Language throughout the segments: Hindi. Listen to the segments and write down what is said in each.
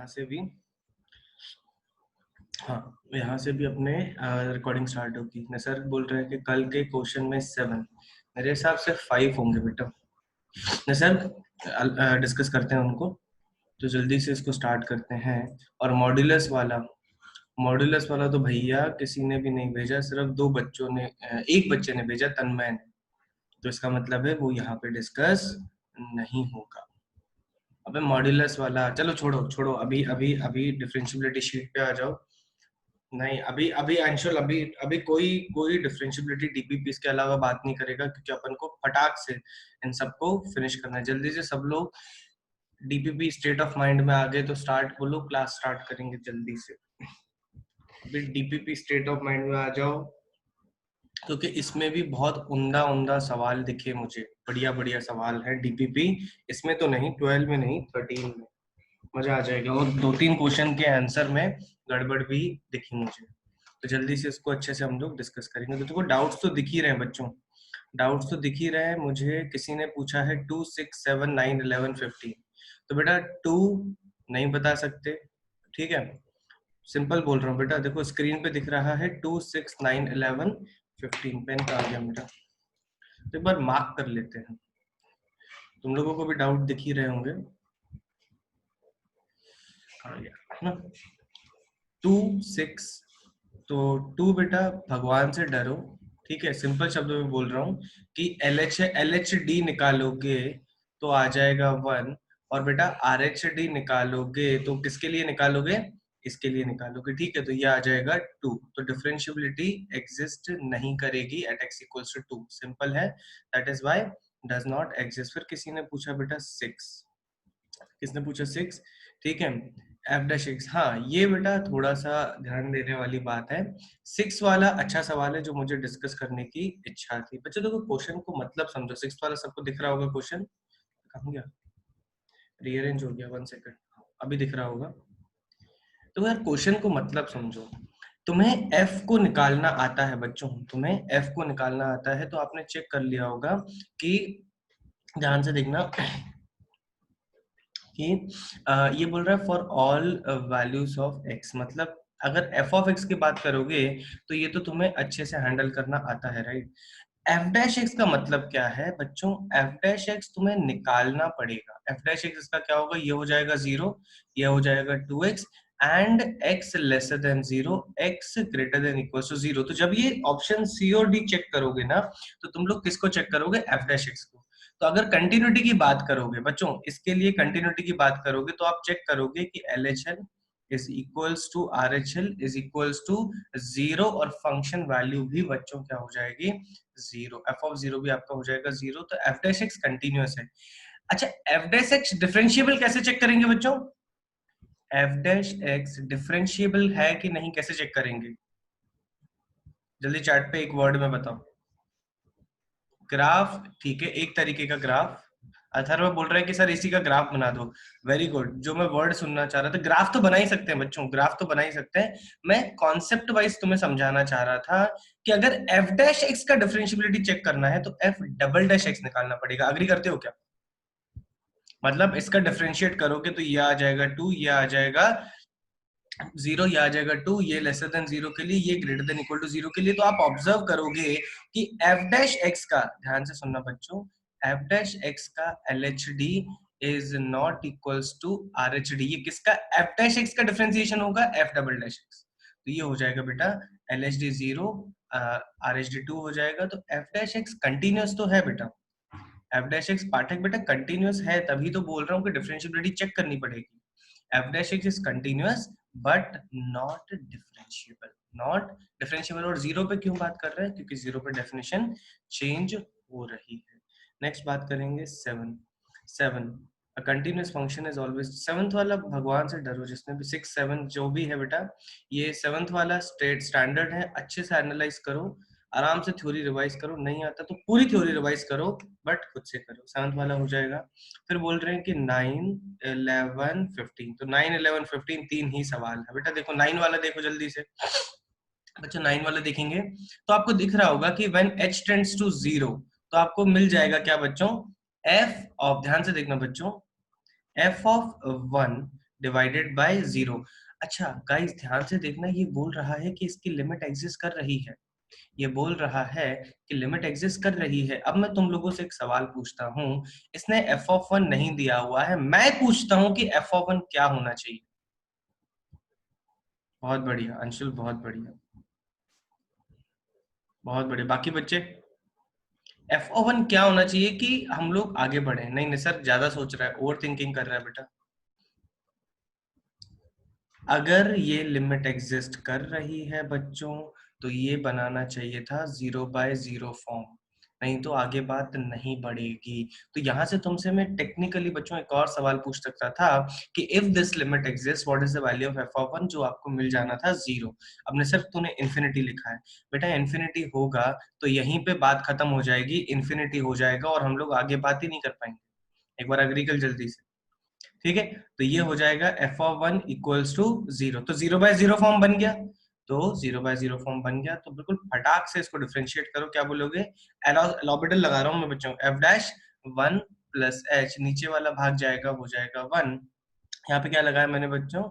से भी यहाँ से भी अपने रिकॉर्डिंग स्टार्ट होगी। न सर बोल रहे हैं कि कल के क्वेश्चन में 7, मेरे हिसाब से 5 होंगे बेटा। न सर डिस्कस करते हैं उनको, तो जल्दी से इसको स्टार्ट करते हैं। और मॉड्यूलस वाला तो भैया किसी ने भी नहीं भेजा, सिर्फ एक बच्चे ने भेजा, तन्मय ने। तो इसका मतलब है वो यहाँ पे डिस्कस नहीं होगा। अबे मॉड्यूलस वाला चलो छोड़ो, अभी अभी अभी डिफरेंशियबिलिटी शीट पे आ जाओ। नहीं, अभी अभी अंशुल, अभी अभी कोई डिफरेंशियबिलिटी डीपीपी के अलावा बात नहीं करेगा, क्योंकि अपन को फटाक से इन सबको फिनिश करना है। जल्दी से सब लोग डीपीपी स्टेट ऑफ माइंड में आ गए तो स्टार्ट बोलो, क्लास स्टार्ट करेंगे जल्दी से। अभी डीपीपी स्टेट ऑफ माइंड में आ जाओ, क्योंकि इसमें भी बहुत उम्दा सवाल दिखे मुझे, बढ़िया सवाल है डीपीपी। इसमें तो नहीं, 12 में नहीं, 13 में मजा आ जाएगा। और 2-3 क्वेश्चन के आंसर में गड़बड़ भी दिखी मुझे, तो जल्दी से इसको अच्छे से हम लोग डिस्कस करेंगे। तो तुमको डाउट्स तो दिख ही रहे हैं बच्चों, डाउट्स तो दिख ही रहे हैं। मुझे किसी ने पूछा है 2, 6, 7, 9, 11, 15, तो बेटा 2 नहीं बता सकते, ठीक है। सिंपल बोल रहा हूँ बेटा, देखो स्क्रीन पे दिख रहा है 2, 6, 9, 11, 15। पेन का आ गया मेरा, तो एक बार मार्क कर लेते हैं। तुम लोगों को भी डाउट दिख ही रहे होंगे। आ गया ना 2, 6, तो 2 बेटा भगवान से डरो, ठीक है। सिंपल शब्दों में बोल रहा हूँ कि LHD निकालोगे तो आ जाएगा 1, और बेटा RH D निकालोगे तो किसके लिए निकालोगे, इसके लिए निकालोगे, ठीक है। तो ये आ जाएगा 2, तो डिफरेंशियबिलिटी एग्जिस्ट नहीं करेगी at x equals to 2। Simple है, that is why does not exist. फिर किसी ने पूछा बेटा 6, किसने पूछा 6, ठीक है। F'(x), हाँ ये बेटा थोड़ा सा ध्यान देने वाली बात है। 6 वाला अच्छा सवाल है जो मुझे डिस्कस करने की इच्छा थी। बच्चों देखो क्वेश्चन को मतलब समझो। 6 वाला सबको दिख रहा होगा क्वेश्चन, कहाँ गया, रीअरेंज हो गया, 1 सेकंड, अभी दिख रहा होगा। तो यार क्वेश्चन को मतलब समझो। तुम्हें F को निकालना आता है बच्चों, तुम्हें F को निकालना आता है, तो आपने चेक कर लिया होगा कि, ध्यान से देखना कि ये बोल रहा है for all values of x, मतलब अगर f ऑफ x की बात करोगे तो ये तो तुम्हें अच्छे से हैंडल करना आता है, राइट। f'(x) का मतलब क्या है बच्चों, f'(x) तुम्हें निकालना पड़ेगा। f'(x) इसका क्या होगा, ये हो जाएगा 0, ये हो जाएगा 2x, and x lesser than 0, x greater than equal to 0। तो जब ये ऑप्शन सी और डी चेक करोगे ना, तो तुम लोग किसको चेक करोगे, f'(x) को। तो अगर कंटिन्यूटी की बात करोगे बच्चों, इसके लिए कंटिन्यूटी की बात करोगे तो आप चेक करोगे कि LHL is equals to RHL is equals to 0, और फंक्शन वैल्यू भी बच्चों क्या हो जाएगी, 0। f of 0 भी आपका हो जाएगा 0, तो f'(x) कंटिन्यूअस है। अच्छा, f'(x) डिफरेंशिएबल कैसे चेक करेंगे बच्चों, f'(x) डिफरेंशिएबल है कि नहीं कैसे चेक करेंगे, जल्दी चैट पे एक वर्ड में बताओ। ग्राफ, ठीक है, एक तरीके का ग्राफ। अथर्व बोल रहा है कि सर इसी का ग्राफ बना दो, वेरी गुड। जो मैं वर्ड सुनना चाह रहा था, ग्राफ तो बना ही सकते हैं बच्चों, ग्राफ तो बना ही सकते हैं। मैं कॉन्सेप्ट वाइज तुम्हें समझाना चाह रहा था कि अगर f'(x) का डिफरेंशियबिलिटी चेक करना है तो f'(x) निकालना पड़ेगा। अग्री करते हो क्या, मतलब इसका डिफरेंशिएट करोगे तो ये आ जाएगा 2, ये आ जाएगा 0, ये आ जाएगा 2, ये लेसर देन 0 के लिए, ये ग्रेटर देन इक्वल टू 0 के लिए। तो आप ऑब्जर्व करोगे कि f'(x) का, ध्यान से सुनना बच्चों, f'(x) का LHD is not equals to RHD। ये किसका, f'(x) का डिफरेंशिएशन होगा f'(x). तो ये हो जाएगा बेटा LHD 0, RHD 2 हो जाएगा। तो f'(x) कंटिन्यूअस तो है बेटा, f'(x) पाठक बेटा कंटिन्यूअस है, तभी तो बोल रहा हूँ कि डिफरेंशिएबिलिटी चेक करनी पड़ेगी। f'(x) is continuous but not differentiable, not differentiable. और 0 पे क्यों बात कर रहे हैं, क्योंकि 0 पे डेफिनेशन चेंज हो रही है। नेक्स्ट बात करेंगे 7। A continuous function is always, 7th वाला भगवान से डरो, जिसने भी 6, 7 जो भी है बेटा, ये 7th वाला स्टैंडर्ड है, अच्छे से एनालाइज करो, आराम से थ्योरी रिवाइज करो, नहीं आता तो पूरी थ्योरी रिवाइज करो, बट खुद से करो। 7th वाला हो जाएगा। फिर बोल रहे हैं कि 9, 11, 15, तो 9, 11, 15 3 ही सवाल है बेटा। देखो 9 वाला देखो जल्दी से बच्चों, 9 वाला देखेंगे तो आपको दिख रहा होगा कि when h tends to 0, तो आपको मिल जाएगा क्या बच्चों, f of, ध्यान से देखना बच्चों, f of 1 डिवाइडेड बाय 0। अच्छा गाइस ध्यान से देखना, ये बोल रहा है कि इसकी लिमिट एग्जिस्ट कर रही है, ये बोल रहा है कि लिमिट एग्जिस्ट कर रही है। अब मैं तुम लोगों से एक सवाल पूछता हूँ, इसने f(1) नहीं दिया हुआ है, मैं पूछता हूँ कि f(1) क्या होना चाहिए। बहुत बढ़िया अंशुल, बहुत बढ़िया, बहुत बढ़िया। बाकी बच्चे f(1) क्या होना चाहिए कि हम लोग आगे बढ़े। नहीं नहीं सर, ज्यादा सोच रहा है, ओवर थिंकिंग कर रहा है बेटा। अगर ये लिमिट एग्जिस्ट कर रही है बच्चों, तो ये बनाना चाहिए था 0/0 फॉर्म, नहीं तो आगे बात नहीं बढ़ेगी। तो यहाँ से तुमसे मैं टेक्निकली बच्चों एक और सवाल पूछ सकता था कि if this limit exist what is the value of f(1), जो आपको मिल जाना था 0। अब ने सिर्फ तूने इन्फिनिटी लिखा है बेटा, इन्फिनिटी होगा तो यहीं पे बात खत्म हो जाएगी, इन्फिनिटी हो जाएगा और हम लोग आगे बात ही नहीं कर पाएंगे। एक बार एग्री कर जल्दी से, ठीक है। तो ये हो जाएगा f(1) इक्वल्स टू 0, तो 0/0 फॉर्म बन गया। तो 0/0 फॉर्म बन गया, तो बिल्कुल फटाक से इसको डिफरेंशिएट करो, क्या बोलोगे। एलॉबिटल लगा रहा हूं मैं बच्चों, f'(1) प्लस h, नीचे वाला भाग जाएगा, हो जाएगा 1। यहाँ पे क्या लगाया मैंने बच्चों,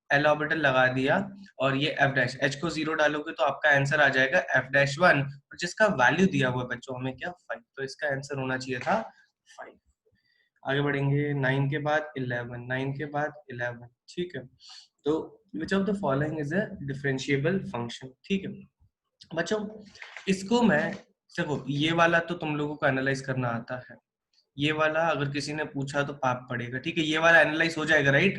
एल ऑर्बिटल लगा दिया, और ये f', h को 0 डालोगे तो आपका आंसर आ जाएगा f'(1), और जिसका वैल्यू दिया हुआ है बच्चों हमें क्या, 5, तो इसका आंसर होना चाहिए था 5। आगे बढ़ेंगे, 9 के बाद 11, 9 के बाद 11, ठीक है। तो which of the following is a differentiable function, ठीक है बच्चों। इसको मैं, देखो ये वाला तो तुम लोगों को एनालाइज करना आता है, ये वाला अगर किसी ने पूछा तो पाप पड़ेगा, ठीक है। ये वाला एनालाइज हो जाएगा राइट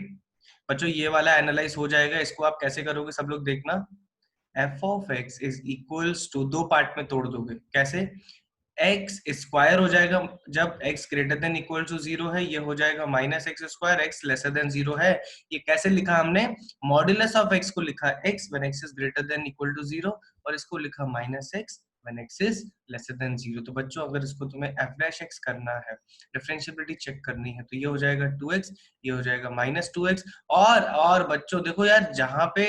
बच्चों, ये वाला एनालाइज हो जाएगा। इसको आप कैसे करोगे सब लोग देखना, f(x) इज इक्वल्स टू, दो पार्ट में तोड़ दोगे, कैसे, एक्स स्क्वायर हो जाएगा, जब x greater than equal to 0 है, ये हो जाएगा -x², x लेसर देन 0 है। ये कैसे लिखा हमने, मॉड्यूलस ऑफ x को लिखा x when x is greater than equal to 0, और इसको लिखा -x when x is lesser than 0। तो बच्चों अगर इसको तुम्हें f'(x) करना है, डिफरेंशिएबिलिटी चेक करनी है, तो ये हो जाएगा 2x, ये हो जाएगा -2x। और बच्चों देखो यार, जहां पे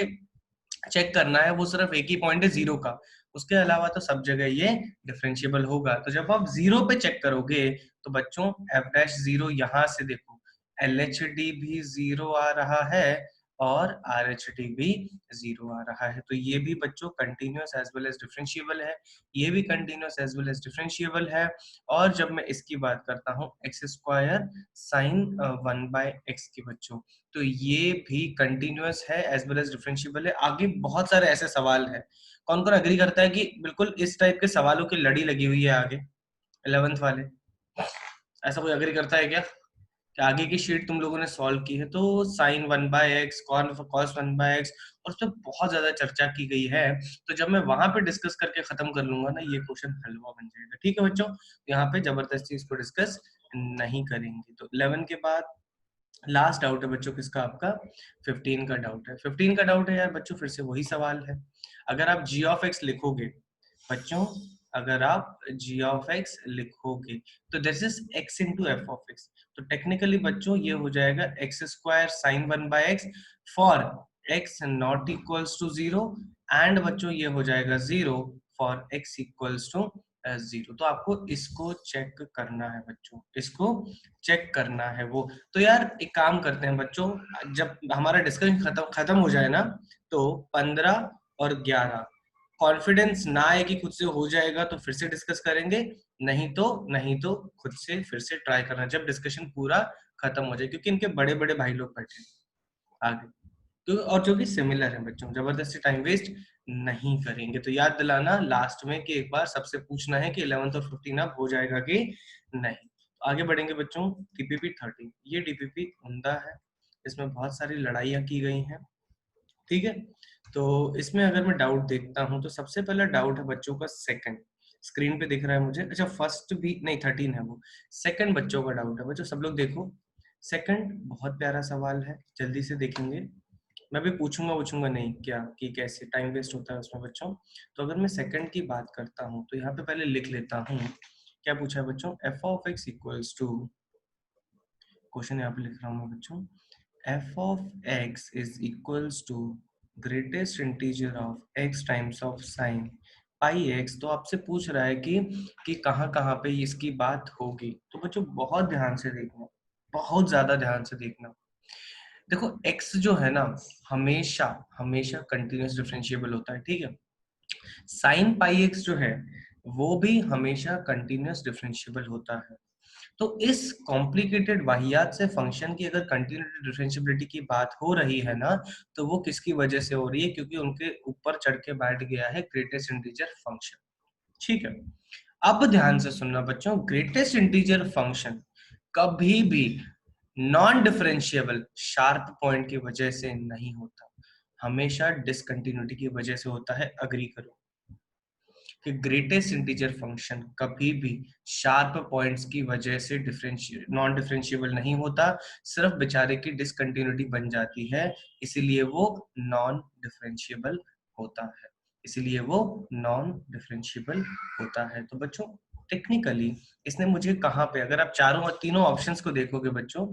चेक करना है वो सिर्फ एक ही पॉइंट है 0 का, उसके अलावा तो सब जगह ये डिफरेंशिएबल होगा। तो जब आप 0 पे चेक करोगे तो बच्चों f'(0) यहाँ से देखो, LHD भी 0 आ रहा है और RHD भी 0 आ रहा है, तो ये भी बच्चों continuous as well as differentiable है, ये भी continuous as well as differentiable है। और जब मैं इसकी बात करता हूँ x² sin 1/x की बच्चों, तो ये भी कंटिन्यूअस है एज वेल एज डिफरेंशिएबल है। आगे बहुत सारे ऐसे सवाल है, कौन कौन अग्री करता है कि बिल्कुल इस टाइप के सवालों की लड़ी लगी हुई है आगे 11th वाले, ऐसा कोई अग्री करता है क्या कि आगे की शीट तुम लोगों ने सॉल्व की है तो sin 1/x, cos 1/x, और उस पर बहुत ज्यादा चर्चा की गई है। तो जब मैं वहां पे डिस्कस करके खत्म कर लूंगा ना, ये क्वेश्चन हलवा बन जाएगा, ठीक है बच्चों। यहाँ पे जबरदस्ती इसको डिस्कस नहीं करेंगे। तो 11 के बाद लास्ट डाउट है बच्चों किसका, आपका 15 का डाउट है। 15 का डाउट है यार बच्चों, फिर से वही सवाल है। अगर आप g ऑफ x लिखोगे बच्चों, अगर आप g ऑफ x लिखोगे तो this is x into f of x, तो टेक्निकली बच्चों ये हो जाएगा x² sin 1/x for x not equals to 0, and बच्चों ये हो जाएगा 0 फॉर x इक्वल्स टू 0। तो आपको इसको चेक करना है बच्चों, इसको चेक करना है वो। तो यार एक काम करते हैं बच्चों, जब हमारा डिस्कशन खत्म खत्म हो जाए ना, तो 15 और 11 कॉन्फिडेंस ना आए कि खुद से हो जाएगा तो फिर से डिस्कस करेंगे, नहीं तो खुद से फिर से ट्राई करना जब डिस्कशन पूरा खत्म हो जाए, क्योंकि इनके बड़े बड़े भाई लोग बैठे हैं आगे, तो और जो कि सिमिलर है बच्चों, जबरदस्ती टाइम वेस्ट नहीं करेंगे। तो याद दिलाना लास्ट में कि एक बार सबसे पूछना है कि 11th और 15 अब हो जाएगा कि नहीं। तो आगे बढ़ेंगे बच्चों, DPP-13, ये DPP उम्दा है, इसमें बहुत सारी लड़ाइयाँ की गई हैं, ठीक है। तो इसमें अगर मैं डाउट देखता हूँ तो सबसे पहला डाउट है बच्चों का सेकंड, स्क्रीन पे दिख रहा है मुझे, अच्छा फर्स्ट भी नहीं 13 है वो, सेकंड बच्चों का डाउट है बच्चों, सब लोग देखो। सेकंड बहुत प्यारा सवाल है, जल्दी से देखेंगे, मैं भी पूछूंगा नहीं क्या कि कैसे टाइम वेस्ट होता है उसमें बच्चों। तो अगर मैं सेकंड की बात करता हूँ तो यहाँ पे पहले लिख लेता हूँ, क्या पूछा है बच्चों, f of x equals to, question यहाँ पे लिख रहा हूँ मैं बच्चों, f of x is equals to greatest integer of x times of sine pi x. तो आपसे पूछ रहा है कि कहाँ पे इसकी बात होगी। तो बच्चों बहुत ध्यान से देखना, बहुत ज्यादा ध्यान से देखना। देखो x जो है ना हमेशा हमेशा कंटिन्यूअस डिफरेंशिएबल होता है, ठीक है। साइन पाई x जो है वो भी हमेशा कंटिन्यूअस डिफरेंशिएबल होता है। तो इस कॉम्प्लिकेटेड वाहियात से फंक्शन की अगर कंटिन्यूटी डिफरेंशिएबिलिटी की बात हो रही है ना, तो वो किसकी वजह से हो रही है? क्योंकि उनके ऊपर चढ़ के बैठ गया है ग्रेटेस्ट इंटीजर फंक्शन, ठीक है। अब ध्यान से सुनना बच्चों, ग्रेटेस्ट इंटीजर फंक्शन कभी भी नॉन डिफरेंशिएबल शार्प पॉइंट की वजह से नहीं होता, हमेशा डिसकंटिन्यूटी की वजह से होता है। अग्री करो कि ग्रेटेस्ट इंटीजर फंक्शन कभी भी शार्प पॉइंट्स की वजह से नॉन डिफरेंशिएबल नहीं होता, सिर्फ बेचारे की डिसकंटिन्यूटी बन जाती है, इसीलिए वो नॉन डिफरेंशिएबल होता है, इसीलिए वो नॉन डिफरेंशिएबल होता है। तो बच्चों टेक्निकली इसने मुझे कहाँ पे, अगर आप चारों और तीनों ऑप्शंस को देखोगे बच्चों,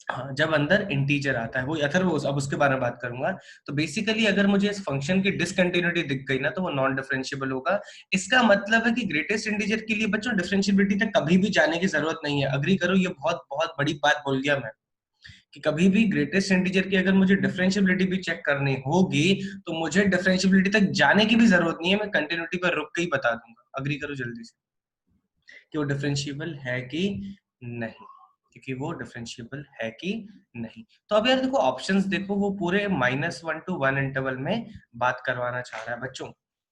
हाँ, जब अंदर इंटीजर आता है वो अथर्व, अब उसके बारे में बात करूंगा। तो बेसिकली अगर मुझे इस फंक्शन की डिसकंटिन्यूटी दिख गई ना, तो वो नॉन डिफरेंशिएबल होगा। इसका मतलब है कि ग्रेटेस्ट इंटीजर के लिए बच्चों डिफरेंशिएबिलिटी तक कभी भी जाने की जरूरत नहीं है। अग्री करो, ये बहुत बहुत बड़ी बात बोल दिया मैं, कि कभी भी ग्रेटेस्ट इंटीजर की अगर मुझे डिफरेंशिएबिलिटी भी चेक करनी होगी तो मुझे डिफरेंशिएबिलिटी तक जाने की भी जरूरत नहीं है, मैं कंटिन्यूटी पर रुक के ही बता दूंगा। अग्री करो जल्दी से कि वो डिफरेंशिएबल है कि नहीं, क्योंकि वो डिफरेंशिएबल है कि नहीं। तो अब यार देखो ऑप्शंस देखो, वो पूरे -1 to 1 इंटरवल में बात करवाना चाह रहा है बच्चों,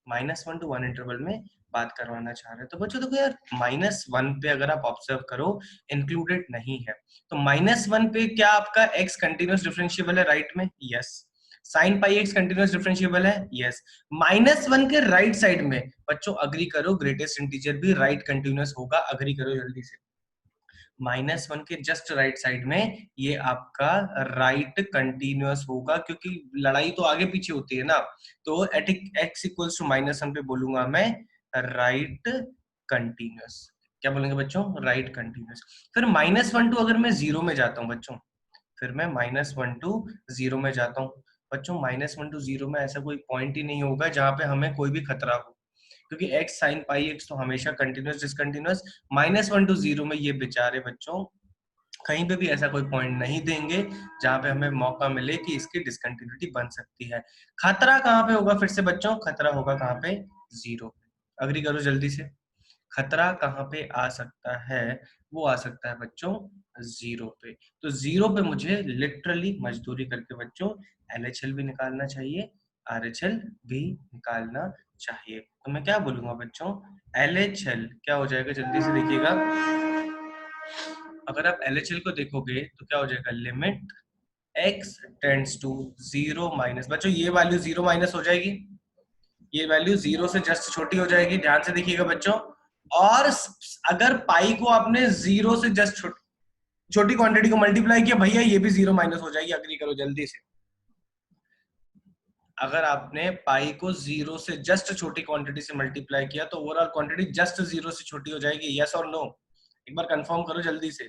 -1 to 1 इंटरवल में बात करवाना चाह रहा है। तो बच्चों देखो यार -1 पे अगर आप ऑब्जर्व करो इंक्लूडेड नहीं है, तो -1 पे क्या आपका x कंटिन्यूअस डिफरेंशिएबल है राइट में? Yes. Sign pi x continuous differentiable है? यस। -1 के राइट साइड में बच्चों अग्री करो ग्रेटेस्ट इंटीजर भी राइट कंटिन्यूअस होगा। अग्री करो जल्दी से, -1 के जस्ट राइट साइड में ये आपका राइट कंटिन्यूअस होगा, क्योंकि लड़ाई तो आगे पीछे होती है ना। तो एट x इक्वल्स टू -1 पे बोलूंगा मैं राइट कंटिन्यूअस। क्या बोलेंगे बच्चों? Right continuous. फिर -1 टू अगर मैं जीरो में जाता हूँ बच्चों, फिर मैं -1 टू जीरो में जाता हूँ बच्चों, -1 टू जीरो में ऐसा कोई पॉइंट ही नहीं होगा जहां पे हमें कोई भी खतरा हो, क्योंकि x साइन पाई x तो हमेशा कंटिन्यूअस डिसकंटिन्यूअस। -1 टू जीरो में ये बेचारे बच्चों कहीं पे भी ऐसा कोई पॉइंट नहीं देंगे जहां पे हमें मौका मिले कि इसकी डिसकंटिन्यूटी बन सकती है। खतरा कहाँ पे होगा फिर से बच्चों? खतरा होगा कहाँ पे? जीरो पे। अग्री करो जल्दी से, खतरा कहाँ पे आ सकता है? वो आ सकता है बच्चों जीरो पे। तो जीरो पे मुझे लिटरली मजदूरी करके बच्चों LHL भी निकालना चाहिए, RHL भी निकालना चाहिए। तो मैं क्या बोलूंगा बच्चों, LHL क्या हो जाएगा जल्दी से देखिएगा। अगर आप LHL को देखोगे तो क्या हो जाएगा, limit x tends to zero minus, बच्चों ये वैल्यू जीरो माइनस हो जाएगी, ये वैल्यू जीरो से जस्ट छोटी हो जाएगी, ध्यान से देखिएगा बच्चों। और अगर पाई को आपने जीरो से जस्ट छोटी क्वांटिटी को मल्टीप्लाई किया भैया, ये भी जीरो माइनस हो जाएगी। अग्री करो जल्दी से, अगर आपने पाई को जीरो से जस्ट छोटी क्वांटिटी से मल्टीप्लाई किया तो ओवरऑल क्वांटिटी जस्ट जीरो से छोटी हो जाएगी। यस और नो? एक बार कंफर्म करो जल्दी से।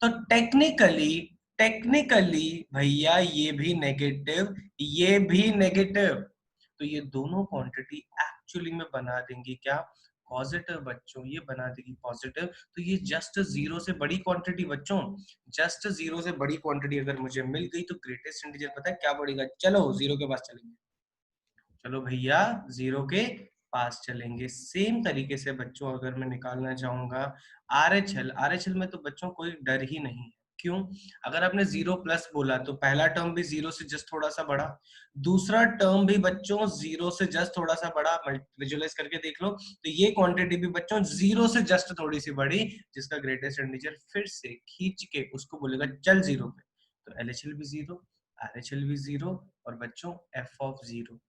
तो टेक्निकली टेक्निकली भैया ये भी नेगेटिव, ये भी नेगेटिव, तो ये दोनों क्वांटिटी एक्चुअली में बना देंगी क्या? पॉजिटिव बच्चों, ये बना देगी पॉजिटिव। तो ये जस्ट जीरो से बड़ी क्वांटिटी बच्चों, जस्ट जीरो से बड़ी क्वांटिटी अगर मुझे मिल गई तो ग्रेटेस्ट इंटीजर पता है क्या बढ़ेगा? चलो जीरो के पास चलेंगे, चलो भैया जीरो के पास चलेंगे। सेम तरीके से बच्चों अगर मैं निकालना चाहूंगा RHL में तो बच्चों कोई डर ही नहीं है। क्यों? अगर आपने जीरो प्लस बोला तो पहला टर्म भी जीरो से जस्ट थोड़ा सा बड़ा, दूसरा टर्म भी बच्चों जीरो से जस्ट थोड़ा सा बड़ा, विजुअलाइज करके देख लो। तो ये क्वांटिटी भी बच्चों जीरो से जस्ट थोड़ी सी बड़ी, जिसका ग्रेटेस्ट इंटीजर फिर से खींच के उसको बोलेगा चल जीरो पे। तो LHL भी जीरो, RHL भी जीरो, और बच्चों f of zero,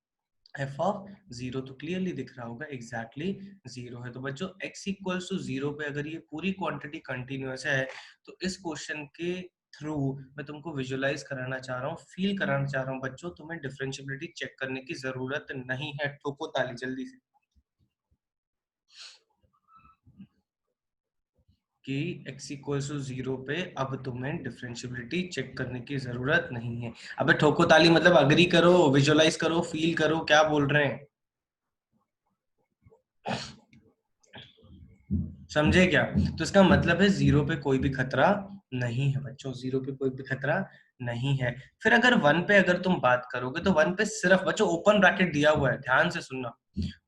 F of zero तो क्लियरली दिख रहा होगा एग्जैक्टली जीरो है। तो बच्चों x इक्वल्स टू जीरो पे अगर ये पूरी क्वांटिटी कंटिन्यूअस है, तो इस क्वेश्चन के थ्रू मैं तुमको विजुअलाइज कराना चाह रहा हूँ, फील कराना चाह रहा हूँ बच्चों, तुम्हें डिफरेंशिएबिलिटी चेक करने की जरूरत नहीं है। ठोको ताली जल्दी से कि x इक्वल्स टू जीरो पे अब तुम्हें डिफरेंशिएबिलिटी चेक करने की जरूरत नहीं है। अबे ठोको ताली मतलब अग्री करो, विजुअलाइज करो, फील करो, क्या बोल रहे हैं, समझे क्या? तो इसका मतलब है जीरो पे कोई भी खतरा नहीं है बच्चों, जीरो पे कोई भी खतरा नहीं है। फिर अगर 1 पे अगर तुम बात करोगे तो 1 पे सिर्फ बच्चों ओपन ब्रैकेट दिया हुआ है, ध्यान से सुनना,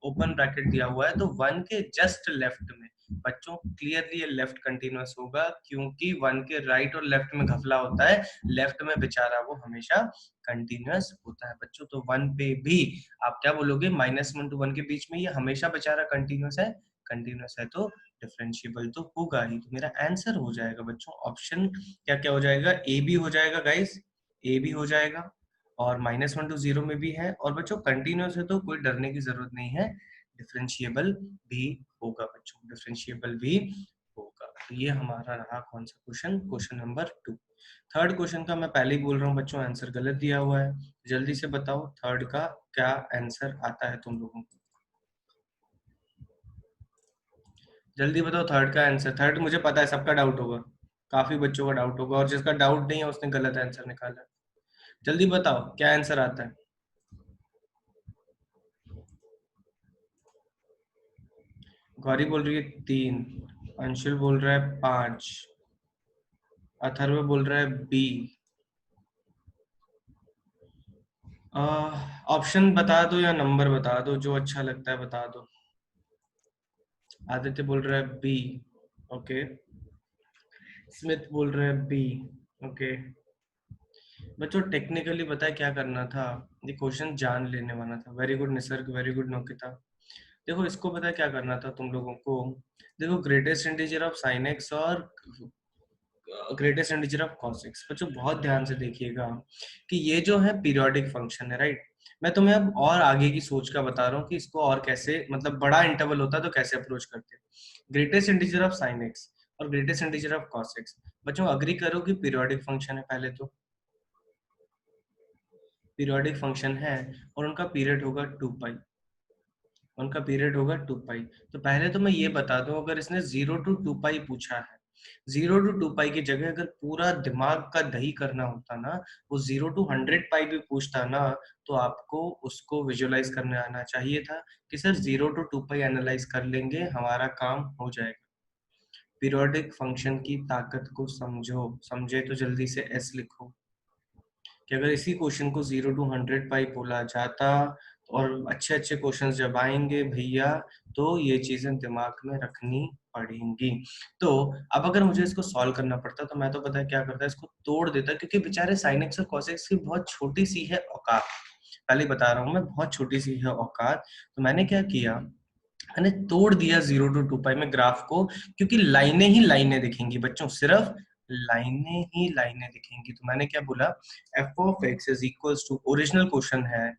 ओपन ब्रैकेट दिया हुआ है, तो 1 के जस्ट लेफ्ट में बच्चों क्लियरली ये लेफ्ट कंटिन्यूअस होगा, क्योंकि 1 के राइट और लेफ्ट में घपला होता है, लेफ्ट में बेचारा वो हमेशा कंटिन्यूअस होता है बच्चों। तो 1 पे भी आप क्या बोलोगे, -1 to 1 के बीच में ये हमेशा बेचारा कंटिन्यूअस है, कंटिन्यूअस है तो डिफरेंशिएबल तो होगा ही। तो मेरा आंसर हो जाएगा बच्चों ऑप्शन क्या क्या हो जाएगा, ए भी हो जाएगा गाइस, ए भी हो जाएगा, और -1 to 0 में भी है, और बच्चों कंटिन्यूअस है तो कोई डरने की जरूरत नहीं है, डिफरेंशिएबल भी होगा बच्चों, डिफरेंशिएबल भी होगा। तो ये हमारा रहा कौन सा question, question number 2। Third question का मैं पहले ही बोल रहा हूँ बच्चों, आंसर गलत दिया हुआ है, जल्दी से बताओ थर्ड का क्या आंसर आता है तुम लोगों को, जल्दी बताओ थर्ड का आंसर। थर्ड मुझे पता है सबका डाउट होगा, काफी बच्चों का डाउट होगा, और जिसका डाउट नहीं है उसने गलत आंसर निकाला है। जल्दी बताओ क्या आंसर आता है। गौरी बोल रही है 3, अंशुल बोल रहा है 5, अथर्व बोल रहा है बी। ऑप्शन बता दो या नंबर बता दो, जो अच्छा लगता है बता दो। आदित्य बोल रहा है बी, ओके। स्मिथ बोल रहा है बी, ओके। बच्चों टेक्निकली पता है क्या करना था, ये क्वेश्चन जान लेने वाला था। Very good Nisarg, very good Naukita. देखो इसको पता है क्या करना था तुम लोगों को, देखो greatest integer of sine x और greatest integer of cos x, बच्चों बहुत ध्यान से देखिएगा कि ये जो है पीरियोडिक फंक्शन है, राइट। मैं तुम्हें अब और आगे की सोच का बता रहा हूँ कि इसको और कैसे, मतलब बड़ा इंटरवल होता है तो कैसे अप्रोच करते हैं। Greatest integer of sine x और greatest integer of cos x, बच्चों अग्री करो कि पीरियोडिक फंक्शन है, पहले तो पीरियोडिक फंक्शन है, और उनका पीरियड होगा 2 पाई, उनका पीरियड होगा 2 पाई। तो पहले तो मैं ये बता दूं, अगर इसने 0 to 2 पाई पूछा है, 0 to 2 पाई की जगह अगर पूरा दिमाग का दही करना होता ना, वो 0 to 100 पाई भी पूछता ना, तो आपको उसको विजुअलाइज करने आना चाहिए था कि सर 0 to 2 पाई एनालाइज कर लेंगे, हमारा काम हो जाएगा। पीरियोडिक फंक्शन की ताकत को समझो, समझे तो जल्दी से एस लिखो, कि अगर इसी क्वेश्चन को 0 to 100 पाई बोला जाता और अच्छे अच्छे क्वेश्चंस जब आएंगे भैया, तो ये चीजें दिमाग में रखनी पड़ेंगी। तो अब अगर मुझे इसको सॉल्व करना पड़ता तो मैं तो पता है क्या करता, इसको तोड़ देता, क्योंकि बेचारे साइन एक्स और कॉस एक्स की बहुत छोटी सी है औकात, पहले बता रहा हूँ मैं, बहुत छोटी सी है औकात। तो मैंने क्या किया, मैंने तोड़ दिया 0 to 2 पाई में ग्राफ को, क्योंकि लाइनें ही लाइनें दिखेंगी बच्चों, सिर्फ लाइनें ही लाइनें दिखेंगी। तो मैंने क्या बोला, f of x is equals to, original question है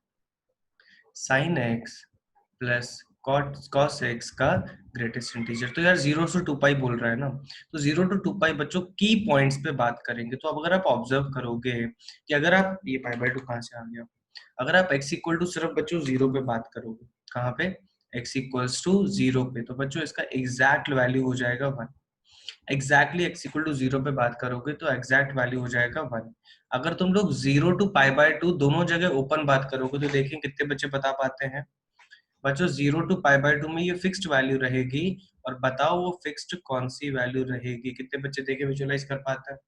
sine x plus cos x का ग्रेटेस्ट इंटीजर। तो यार 0 से 2 पाई बोल रहा है ना, तो 0 to 2 पाई बच्चों की पॉइंट्स पे बात करेंगे। तो अब अगर आप ऑब्जर्व करोगे कि अगर आप ये पाई/2 कहाँ से आ गया, अगर आप x इक्वल टू सिर्फ बच्चों 0 पे बात करोगे, कहाँ पे, x इक्वल्स टू 0 पे, तो बच्चों इसका एग्जैक्ट वैल्यू हो जाएगा 1। एग्जैक्टली x इक्वल टू 0 पे बात करोगे तो एग्जैक्ट वैल्यू हो जाएगा 1। अगर तुम लोग 0 to π/2 दोनों जगह ओपन बात करोगे तो देखें कितने बच्चे बता पाते हैं बच्चों, 0 to π/2 में ये फिक्स्ड वैल्यू रहेगी, और बताओ वो फिक्स्ड कौन सी वैल्यू रहेगी, कितने बच्चे देखे विजुअलाइज कर पाते हैं।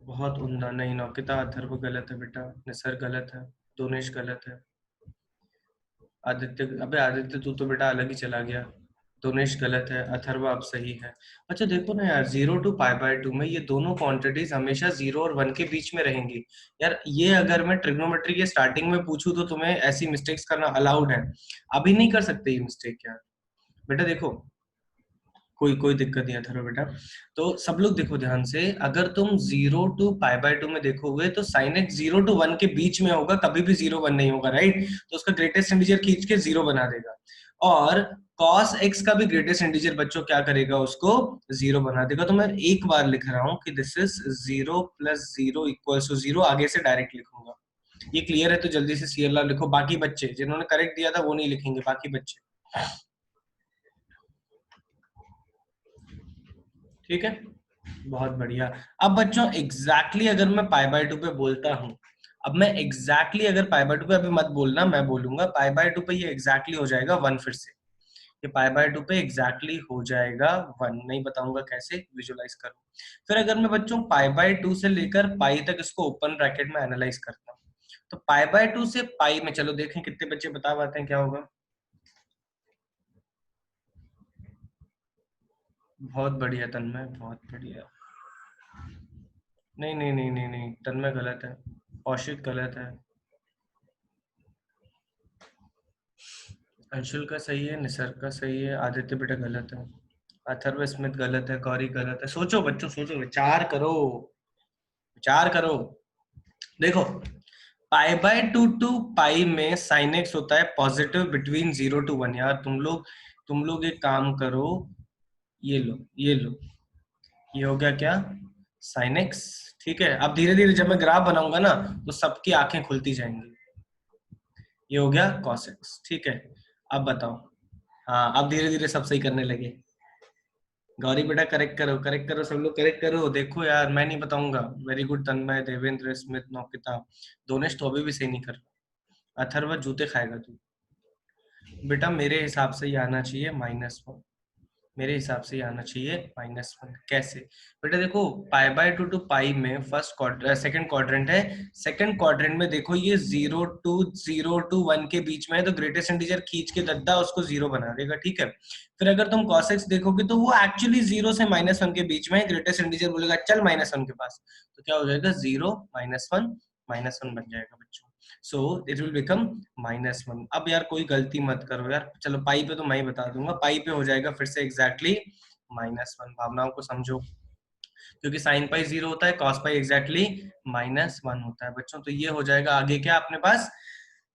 बहुत उम्दा, नहीं नौकिता अथर्व गलत है बेटा, निसर गलत है, दोनेश गलत है, आदित्य, अबे आदित्य तू तो बेटा अलग ही चला गया, दोनेश गलत है, अथर्व आप सही है। अच्छा देखो ना यार, 0 to π/2 में ये दोनों क्वांटिटीज हमेशा 0 और 1 के बीच में रहेंगी। यार ये अगर मैं ट्रिग्नोमेट्री के स्टार्टिंग में पूछूं तो तुम्हें ऐसी मिस्टेक्स करना अलाउड है, अभी नहीं कर सकते ये मिस्टेक यार। बेटा देखो, कोई कोई दिक्कत नहीं है थरो बेटा। तो सब लोग देखो ध्यान से, अगर तुम 0 to π/2 में देखोगे तो साइन एक्स 0 to 1 के बीच में होगा, कभी भी 0 1 नहीं होगा, राइट। तो उसका ग्रेटेस्ट इंटीजर खींच के 0 बना देगा, और cos x का भी ग्रेटेस्ट इंटीजर बच्चों क्या करेगा, उसको 0 बना देगा। तो मैं एक बार लिख रहा हूँ कि दिस इज 0 + 0 इक्वल्स टू 0, आगे से डायरेक्ट लिखूंगा। ये क्लियर है तो जल्दी से CLR लिखो, बाकी बच्चे जिन्होंने करेक्ट दिया था वो नहीं लिखेंगे, बाकी बच्चे, ठीक है। बहुत बढ़िया। अब बच्चों एग्जैक्टली अगर मैं π/2 पे बोलता हूँ, अब मैं एग्जैक्टली अगर π/2 पे, अभी मत बोलना मैं बोलूंगा, π/2 पे ये एग्जैक्टली हो जाएगा 1 फिर से, ये पाई बाय 2 पे एग्जैक्टली हो जाएगा 1, नहीं बताऊंगा कैसे, विजुलाइज करो। फिर अगर मैं बच्चों पाई बाय 2 से लेकर पाई तक इसको ओपन ब्रैकेट में एनालाइज करता हूँ, तो पाई बाय 2 से पाई में, चलो देखें कितने बच्चे बता पाते हैं क्या होगा। बहुत बढ़िया तन्मय, बहुत बढ़िया। नहीं नहीं नहीं नहीं नहीं, तन्मय गलत है, कौशिक गलत है, अंशुल का सही है, निसर्ग का सही है, आदित्य बेटा गलत है, अथर्व स्मिथ गलत है, गौरी गलत है। सोचो बच्चों, सोचो, विचार करो, विचार करो। देखो, पाई बाय 2 टू पाई में साइन एक्स होता है पॉजिटिव बिटवीन 0 to 1। यार तुम लोग एक काम करो, ये लो, ये लो, ये हो गया क्या, साइन एक्स। ठीक है, अब धीरे धीरे जब मैं ग्राफ बनाऊंगा ना, तो सबकी आंखें खुलती जाएंगी। ये हो गया cos x। ठीक है, अब बताओ। हाँ, अब धीरे धीरे सब सही करने लगे। गौरी बेटा करेक्ट करो, करेक्ट करो, सब लोग करेक्ट करो। देखो यार, मैं नहीं बताऊंगा। वेरी गुड तन्मय, देवेंद्र, स्मिथ, नौकिता, दोनेश तो अभी भी सही नहीं कर रहा। अथर्व जूते खाएगा तू। बेटा मेरे हिसाब से ये आना चाहिए -1, मेरे हिसाब से ये आना चाहिए -1। कैसे? बेटा देखो, पाई बाय 2 टू पाई में फर्स्ट क्वाड्रेंट, सेकंड क्वाड्रेंट है। सेकंड क्वाड्रेंट में देखो, ये 0 to 1 के बीच में है, तो ग्रेटेस्ट इंटीजर खींच के दद्दा उसको 0 बना देगा। ठीक है, फिर अगर तुम cos x देखोगे तो वो एक्चुअली 0 से -1 के बीच में है। ग्रेटेस्ट इंटीजर बोलेगा चल -1 के पास, तो क्या हो जाएगा, 0 -1 -1 बन जाएगा बच्चों। So it will become -1। अब यार कोई गलती मत करो यार, चलो पाई पे तो मैं ही बता दूंगा, पाई पे हो जाएगा फिर से एग्जैक्टली -1। भावनाओं को समझो, क्योंकि साइन पाई 0 होता है, कॉस पाई एग्जैक्टली -1 होता है बच्चों। तो ये हो जाएगा आगे क्या अपने पास,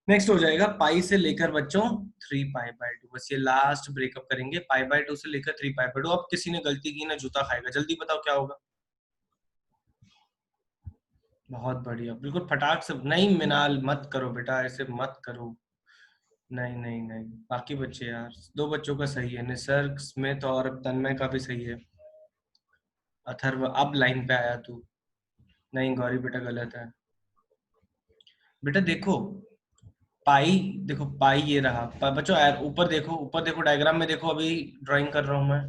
नेक्स्ट हो जाएगा पाई से लेकर बच्चों 3 पाई बाय 2। बस ये लास्ट ब्रेकअप करेंगे, पाई बाय 2 से लेकर 3 पाई बाय 2। अब किसी ने गलती की ना, जूता खाएगा। जल्दी बताओ क्या होगा। बहुत बढ़िया, बिल्कुल फटाक से। नहीं मिनाल, मत करो बेटा, ऐसे मत करो। नहीं नहीं नहीं, बाकी बच्चे यार, दो बच्चों का सही है, निसर्ग, स्मिथ और तन्मय का भी सही है। अथर्व अब लाइन पे आया तू। नहीं गौरी बेटा गलत है। बेटा देखो, पाई, देखो पाई ये रहा बच्चों यार, ऊपर देखो, ऊपर देखो, डायग्राम में देखो, अभी ड्राइंग कर रहा हूं मैं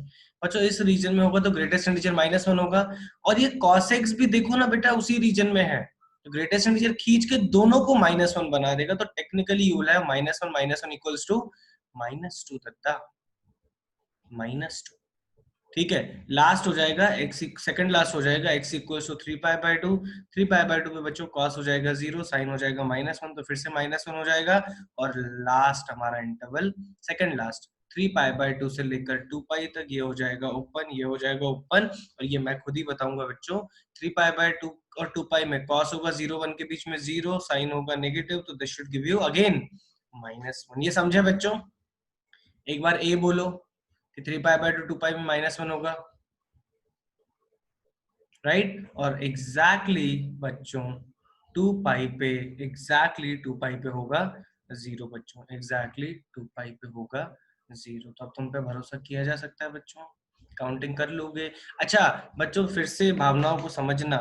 बच्चों। इस रीजन में होगा तो ग्रेटेस्ट इंटीजर -1 होगा। और ये cos x भी देखो ना बेटा, उसी रीजन में है, तो ग्रेटेस्ट इंटीजर खींच के दोनों को -1 बना देगा। तो technically you will have -1 equals to -2 दत्ता, -2। ठीक है, लास्ट हो जाएगा x, सेकंड लास्ट हो जाएगा x equal to 3 pi by 2। 3 pi by 2 पे बच्चों cos हो जाएगा 0, साइन हो जाएगा -1, तो फिर से -1 हो जाएगा। और लास्ट हमारा interval, second last, 3 pi by 2 से लेकर 2 पाई तक, ये हो जाएगा ओपन, ये हो जाएगा ओपन। और ये मैं खुद ही बताऊंगा बच्चों, 3 पाई बाय 2 और 2 पाई में cos होगा 0 1 के बीच में 0, साइन होगा नेगेटिव, तो this should give you again -1। ये समझे बच्चों? एक बार ए बोलो कि 3 पाई बाय 2 2 पाई में -1 होगा, राइट। और एग्जैक्टली बच्चों 2 पाई पे, एग्जैक्टली 2 पाई पे होगा 0 बच्चों, एग्जैक्टली 2 पाई पे होगा 0। तो अब तुम पे भरोसा किया जा सकता है बच्चों, काउंटिंग कर लोगे। अच्छा बच्चों, फिर से भावनाओं को समझना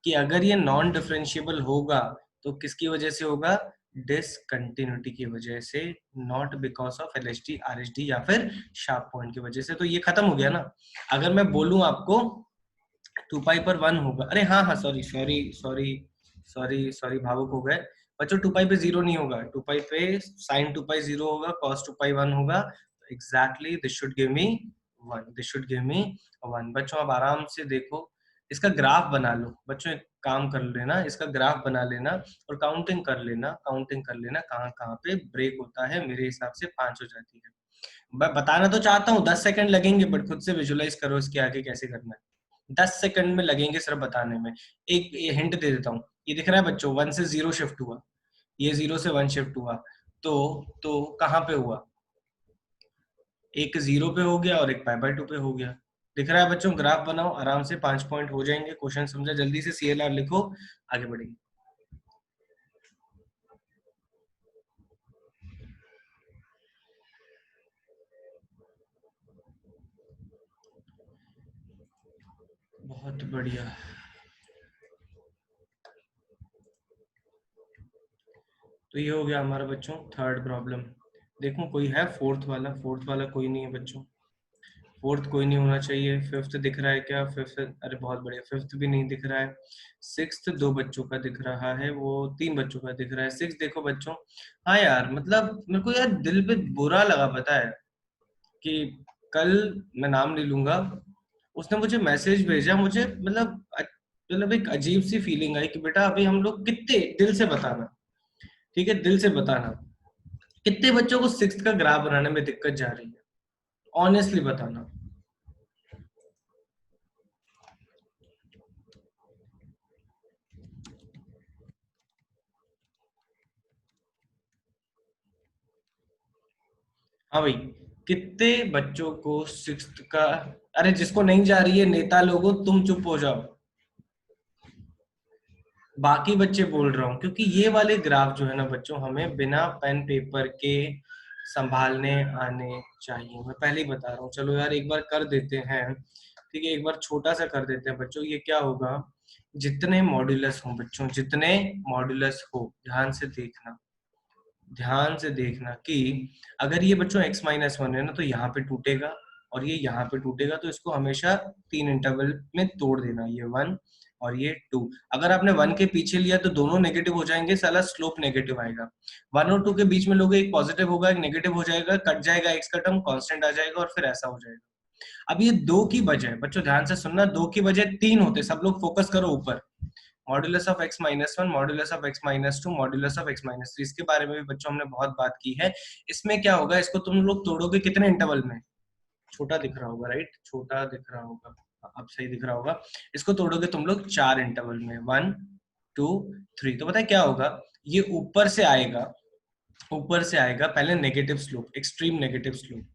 कि अगर ये नॉन डिफरेंशिएबल होगा तो किसकी वजह से होगा, डिसकंटिन्यूटी की वजह से, not because of LHD RHD या फिर शार्प पॉइंट की वजह से। तो ये खत्म हो गया ना। अगर मैं बोलूं आपको 2 पाई पर 1 होगा, अरे हाँ हाँ, sorry sorry sorry sorry sorry, भावुक हो गए बच्चों। 2 पाई पे 0 नहीं होगा, 2 पाई पे साइन 2 पाई 0 होगा, कॉस 2 पाई 1 होगा। Exactly this should give me 1, this should give me 1 बच्चों। अब आराम से देखो, इसका ग्राफ बना लो बच्चों, एक काम कर लेना, इसका ग्राफ बना लेना और काउंटिंग कर लेना, काउंटिंग कर लेना कहाँ कहाँ पे ब्रेक होता है। मेरे हिसाब से 5 हो जाती है। मैं बताना तो चाहता हूँ, 10 सेकंड लगेंगे, बट खुद से विजुलाइज करो इसके आगे कैसे करना है। 10 सेकंड में लगेंगे सिर्फ बताने में। एक हिंट दे देता हूँ, ये दिख रहा है बच्चों, 1 से 0 शिफ्ट हुआ, ये 0 से 1 शिफ्ट हुआ, तो कहाँ पे हुआ, एक 0 पे हो गया और एक पाई बाय 2 पे हो गया। दिख रहा है बच्चों? ग्राफ बनाओ आराम से, 5 पॉइंट हो जाएंगे। क्वेश्चन समझा, जल्दी से CLR लिखो, आगे बढ़ेंगे। बहुत बढ़िया। तो ये हो गया हमारा बच्चों थर्ड प्रॉब्लम। देखो कोई है फोर्थ वाला? फोर्थ वाला कोई नहीं है बच्चों, फोर्थ कोई नहीं होना चाहिए। फिफ्थ दिख रहा है क्या? फिफ्थ, अरे बहुत बढ़िया, फिफ्थ भी नहीं दिख रहा है। सिक्स्थ दो बच्चों का दिख रहा है, वो तीन बच्चों का दिख रहा है। सिक्स देखो बच्चों। हाँ यार, मतलब मेरे को यार दिल पे बुरा लगा, पता है कि कल, मैं नाम नहीं लूंगा, उसने मुझे मैसेज भेजा, मुझे मतलब एक अजीब सी फीलिंग आई कि बेटा अभी हम लोग कितने, दिल से बताना, ठीक है, दिल से बताना, कितने बच्चों को सिक्स्थ का ग्राफ बनाने में दिक्कत जा रही है, ऑनेस्टली बताना। हाँ भाई, कितने बच्चों को सिक्स्थ का, अरे जिसको नहीं जा रही है नेता लोगों, तुम चुप हो जाओ, बाकी बच्चे बोल रहा हूँ, क्योंकि ये वाले ग्राफ जो है ना बच्चों, हमें बिना पेन पेपर के संभालने आने चाहिए। मैं पहले ही बता रहा हूँ, चलो यार एक बार कर देते हैं, ठीक है, एक बार छोटा सा कर देते हैं बच्चों। ये क्या होगा, जितने मॉड्यूलस हो बच्चों, जितने मॉड्यूलस हो, ध्यान से देखना, ध्यान से देखना कि अगर ये बच्चों x माइनस वन है ना, तो यहाँ पे टूटेगा और ये यहाँ पे टूटेगा, तो इसको हमेशा तीन इंटरवल में तोड़ देना, ये वन और ये टू। अगर आपने वन के पीछे लिया तो दोनों नेगेटिव हो जाएंगे, साला स्लोप नेगेटिव आएगा। वन और टू के बीच में लोगे, एक पॉजिटिव होगा एक नेगेटिव हो जाएगा, कट जाएगा एक्स का टर्म, कांस्टेंट आ जाएगा और फिर ऐसा हो जाएगा। अब ये दो की बजाय बच्चों, ध्यान से सुनना, दो की बजाय तीन होते, सब लोग फोकस करो ऊपर, modulus of x minus one, modulus of x minus two, modulus of x minus three, इसके बारे में भी बच्चों हमने बहुत बात की है। इसमें क्या होगा, इसको तुम लोग तोड़ोगे कितने इंटरवल में? छोटा दिख रहा होगा, राइट, छोटा दिख रहा होगा, अब सही दिख रहा होगा। इसको तोड़ोगे तुम लोग चार इंटरवल में, वन टू थ्री, तो पता है क्या होगा, ये ऊपर से आएगा, ऊपर से आएगा पहले negative slope, extreme negative slope.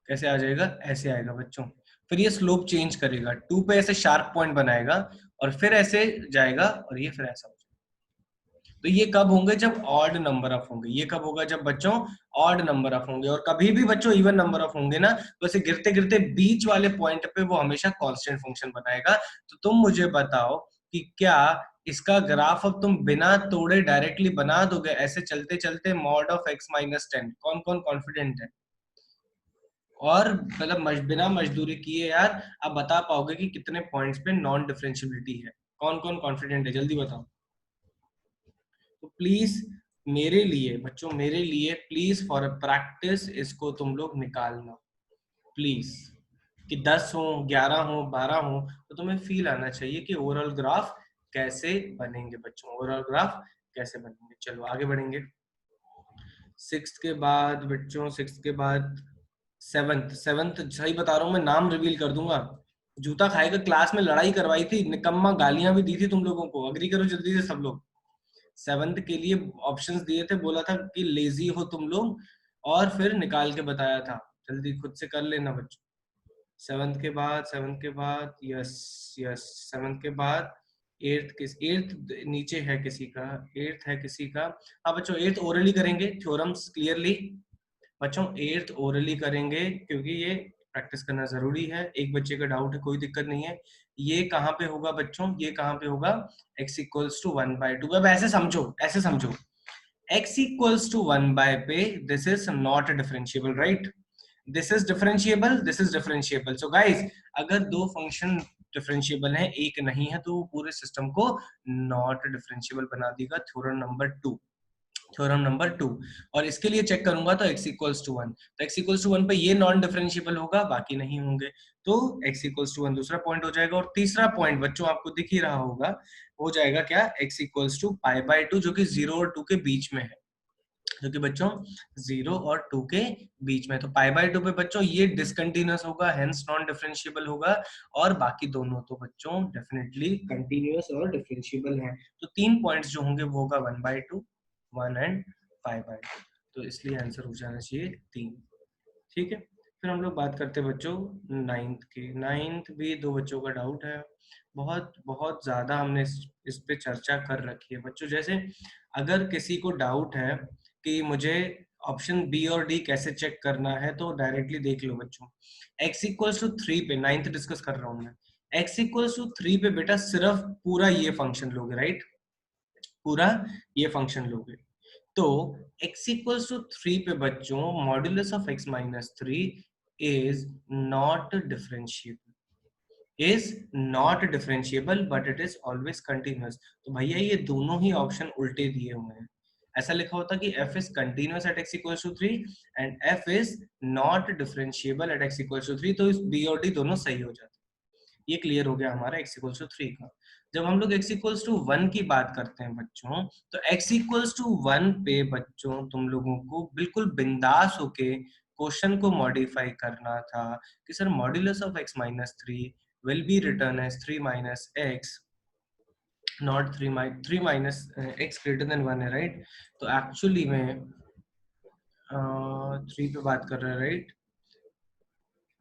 कैसे आ जाएगा, ऐसे आएगा बच्चों। फिर ये स्लोप चेंज करेगा, टू पे ऐसे शार्प पॉइंट बनाएगा और फिर ऐसे जाएगा और ये फिर ऐसा हो जाएगा। तो ये कब होंगे, जब ऑड नंबर ऑफ होंगे। ये कब होगा, जब बच्चों ऑड नंबर ऑफ होंगे। और कभी भी बच्चों इवन नंबर ऑफ होंगे ना, तो ऐसे गिरते गिरते बीच वाले पॉइंट पे वो हमेशा कांस्टेंट फंक्शन बनाएगा। तो तुम मुझे बताओ कि क्या इसका ग्राफ अब तुम बिना तोड़े डायरेक्टली बना दोगे, ऐसे चलते चलते mod of x minus ten? कौन कौन कॉन्फिडेंट है? और मतलब बिना मजदूरी किए यार आप बता पाओगे कि कितने पॉइंट्स पे नॉन डिफरेंशियबिलिटी है? कौन कौन कॉन्फिडेंट है, जल्दी बताओ। तो प्लीज मेरे लिए बच्चों, मेरे लिए प्लीज फॉर अ प्रैक्टिस इसको तुम लोग निकालना प्लीज। कि 10 हो, 11 हो, 12 हो, तो तुम्हें फील आना चाहिए कि ओवरऑल ग्राफ कैसे बनेंगे बच्चों, ओवरऑल ग्राफ कैसे बनेंगे। चलो आगे बढ़ेंगे। सिक्स के बाद बच्चों, सिक्स के बाद सेवंथ। सेवंथ सही बता रहा हूँ मैं, नाम रिवील कर दूंगा, जूता खाएगा। क्लास में लड़ाई करवाई थी, निकम्मा गालियां भी दी थी तुम लोगों को, अग्री करो जल्दी से सब लोग। सेवंथ के लिए ऑप्शंस दिए थे, बोला था कि लेजी हो तुम लोग, और फिर निकाल के बताया था, जल्दी खुद से कर लेना बच्चों। सेवंथ के बाद, सेवंथ के बाद, यस यस, सेवंथ के बाद एट्थ, किस एट्थ नीचे है किसी का, एट्थ है किसी का। हाँ बच्चों, एट्थ ओरली करेंगे थ्योरम्स क्लियरली। बच्चों एट्थ ओरली करेंगे, क्योंकि ये प्रैक्टिस करना जरूरी है। एक बच्चे का डाउट है, कोई दिक्कत नहीं है। ये कहाँ पे होगा बच्चों, ये कहाँ पे होगा, x equals to one by two. अब ऐसे समझो, ऐसे समझो, x equals to one by पे, this is not differentiable, right? This is differentiable, this is differentiable. So guys, अगर दो फंक्शन डिफरेंशिएबल है, एक नहीं है, तो वो पूरे सिस्टम को नॉट डिफरेंशिएबल बना देगा। Theorem number two, theorem number two. और इसके लिए चेक करूंगा तो x इक्वल्स टू वन, तो x इक्वल्स टू वन पे ये नॉन डिफरेंशिएबल होगा, बाकी नहीं होंगे, तो x इक्वल्स टू वन दूसरा पॉइंट हो जाएगा। और तीसरा पॉइंट बच्चों आपको दिख ही रहा होगा, हो जाएगा क्या, x equals to pi by two, जो कि 0 और 2 के बीच में है, जो कि बच्चों 0 और 2 के बीच में। तो पाई बाय टू पे बच्चों ये डिसकंटिन्यूअस होगा, हेंस नॉन डिफरेंशिएबल होगा। और बाकी दोनों तो बच्चों डेफिनेटली कंटिन्यूअस और डिफरेंशिएबल हैं। तो तीन पॉइंट्स जो होंगे वो होगा one by to, one and pi by to. तो इसलिए आंसर हो जाना चाहिए तीन। ठीक है, फिर हम लोग बात करते हैं बच्चों नाइन्थ की। नाइन्थ भी दो बच्चों का डाउट है, बहुत बहुत ज्यादा हमने इस पे चर्चा कर रखी है बच्चों। जैसे अगर किसी को डाउट है कि मुझे ऑप्शन बी और डी कैसे चेक करना है, तो डायरेक्टली देख लो बच्चों। x इक्वल्स टू थ्री पे, नाइन्थ डिस्कस कर रहा हूं मैं, x इक्वल्स टू थ्री पे बेटा सिर्फ पूरा ये फंक्शन लोगे, राइट? पूरा ये फंक्शन लोगे, तो x इक्वल्स टू 3 पे बच्चों modulus of x minus 3 is not differentiable, is not differentiable but it is always continuous. तो भैया ये दोनों ही ऑप्शन उल्टे दिए हुए हैं। ऐसा लिखा होता कि f is continuous at x equals to 3 and f is not differentiable at x equals to 3, तो इस b और d दोनों सही हो जाते। ये क्लियर हो गया हमारा x इक्वल्स टू 3 का। जब हम लोग x इक्वल्स टू 1 की बात करते हैं बच्चों, तो x इक्वल्स टू 1 पे बच्चों तुम लोगों को बिल्कुल बिंदास होके क्वेश्चन को मॉडिफाई करना था कि sir modulus of x minus 3 will be written as 3 minus x, not 3 minus x greater than 1 है, राइट? तो एक्चुअली में 3 पे बात कर रहे हैं, राइट?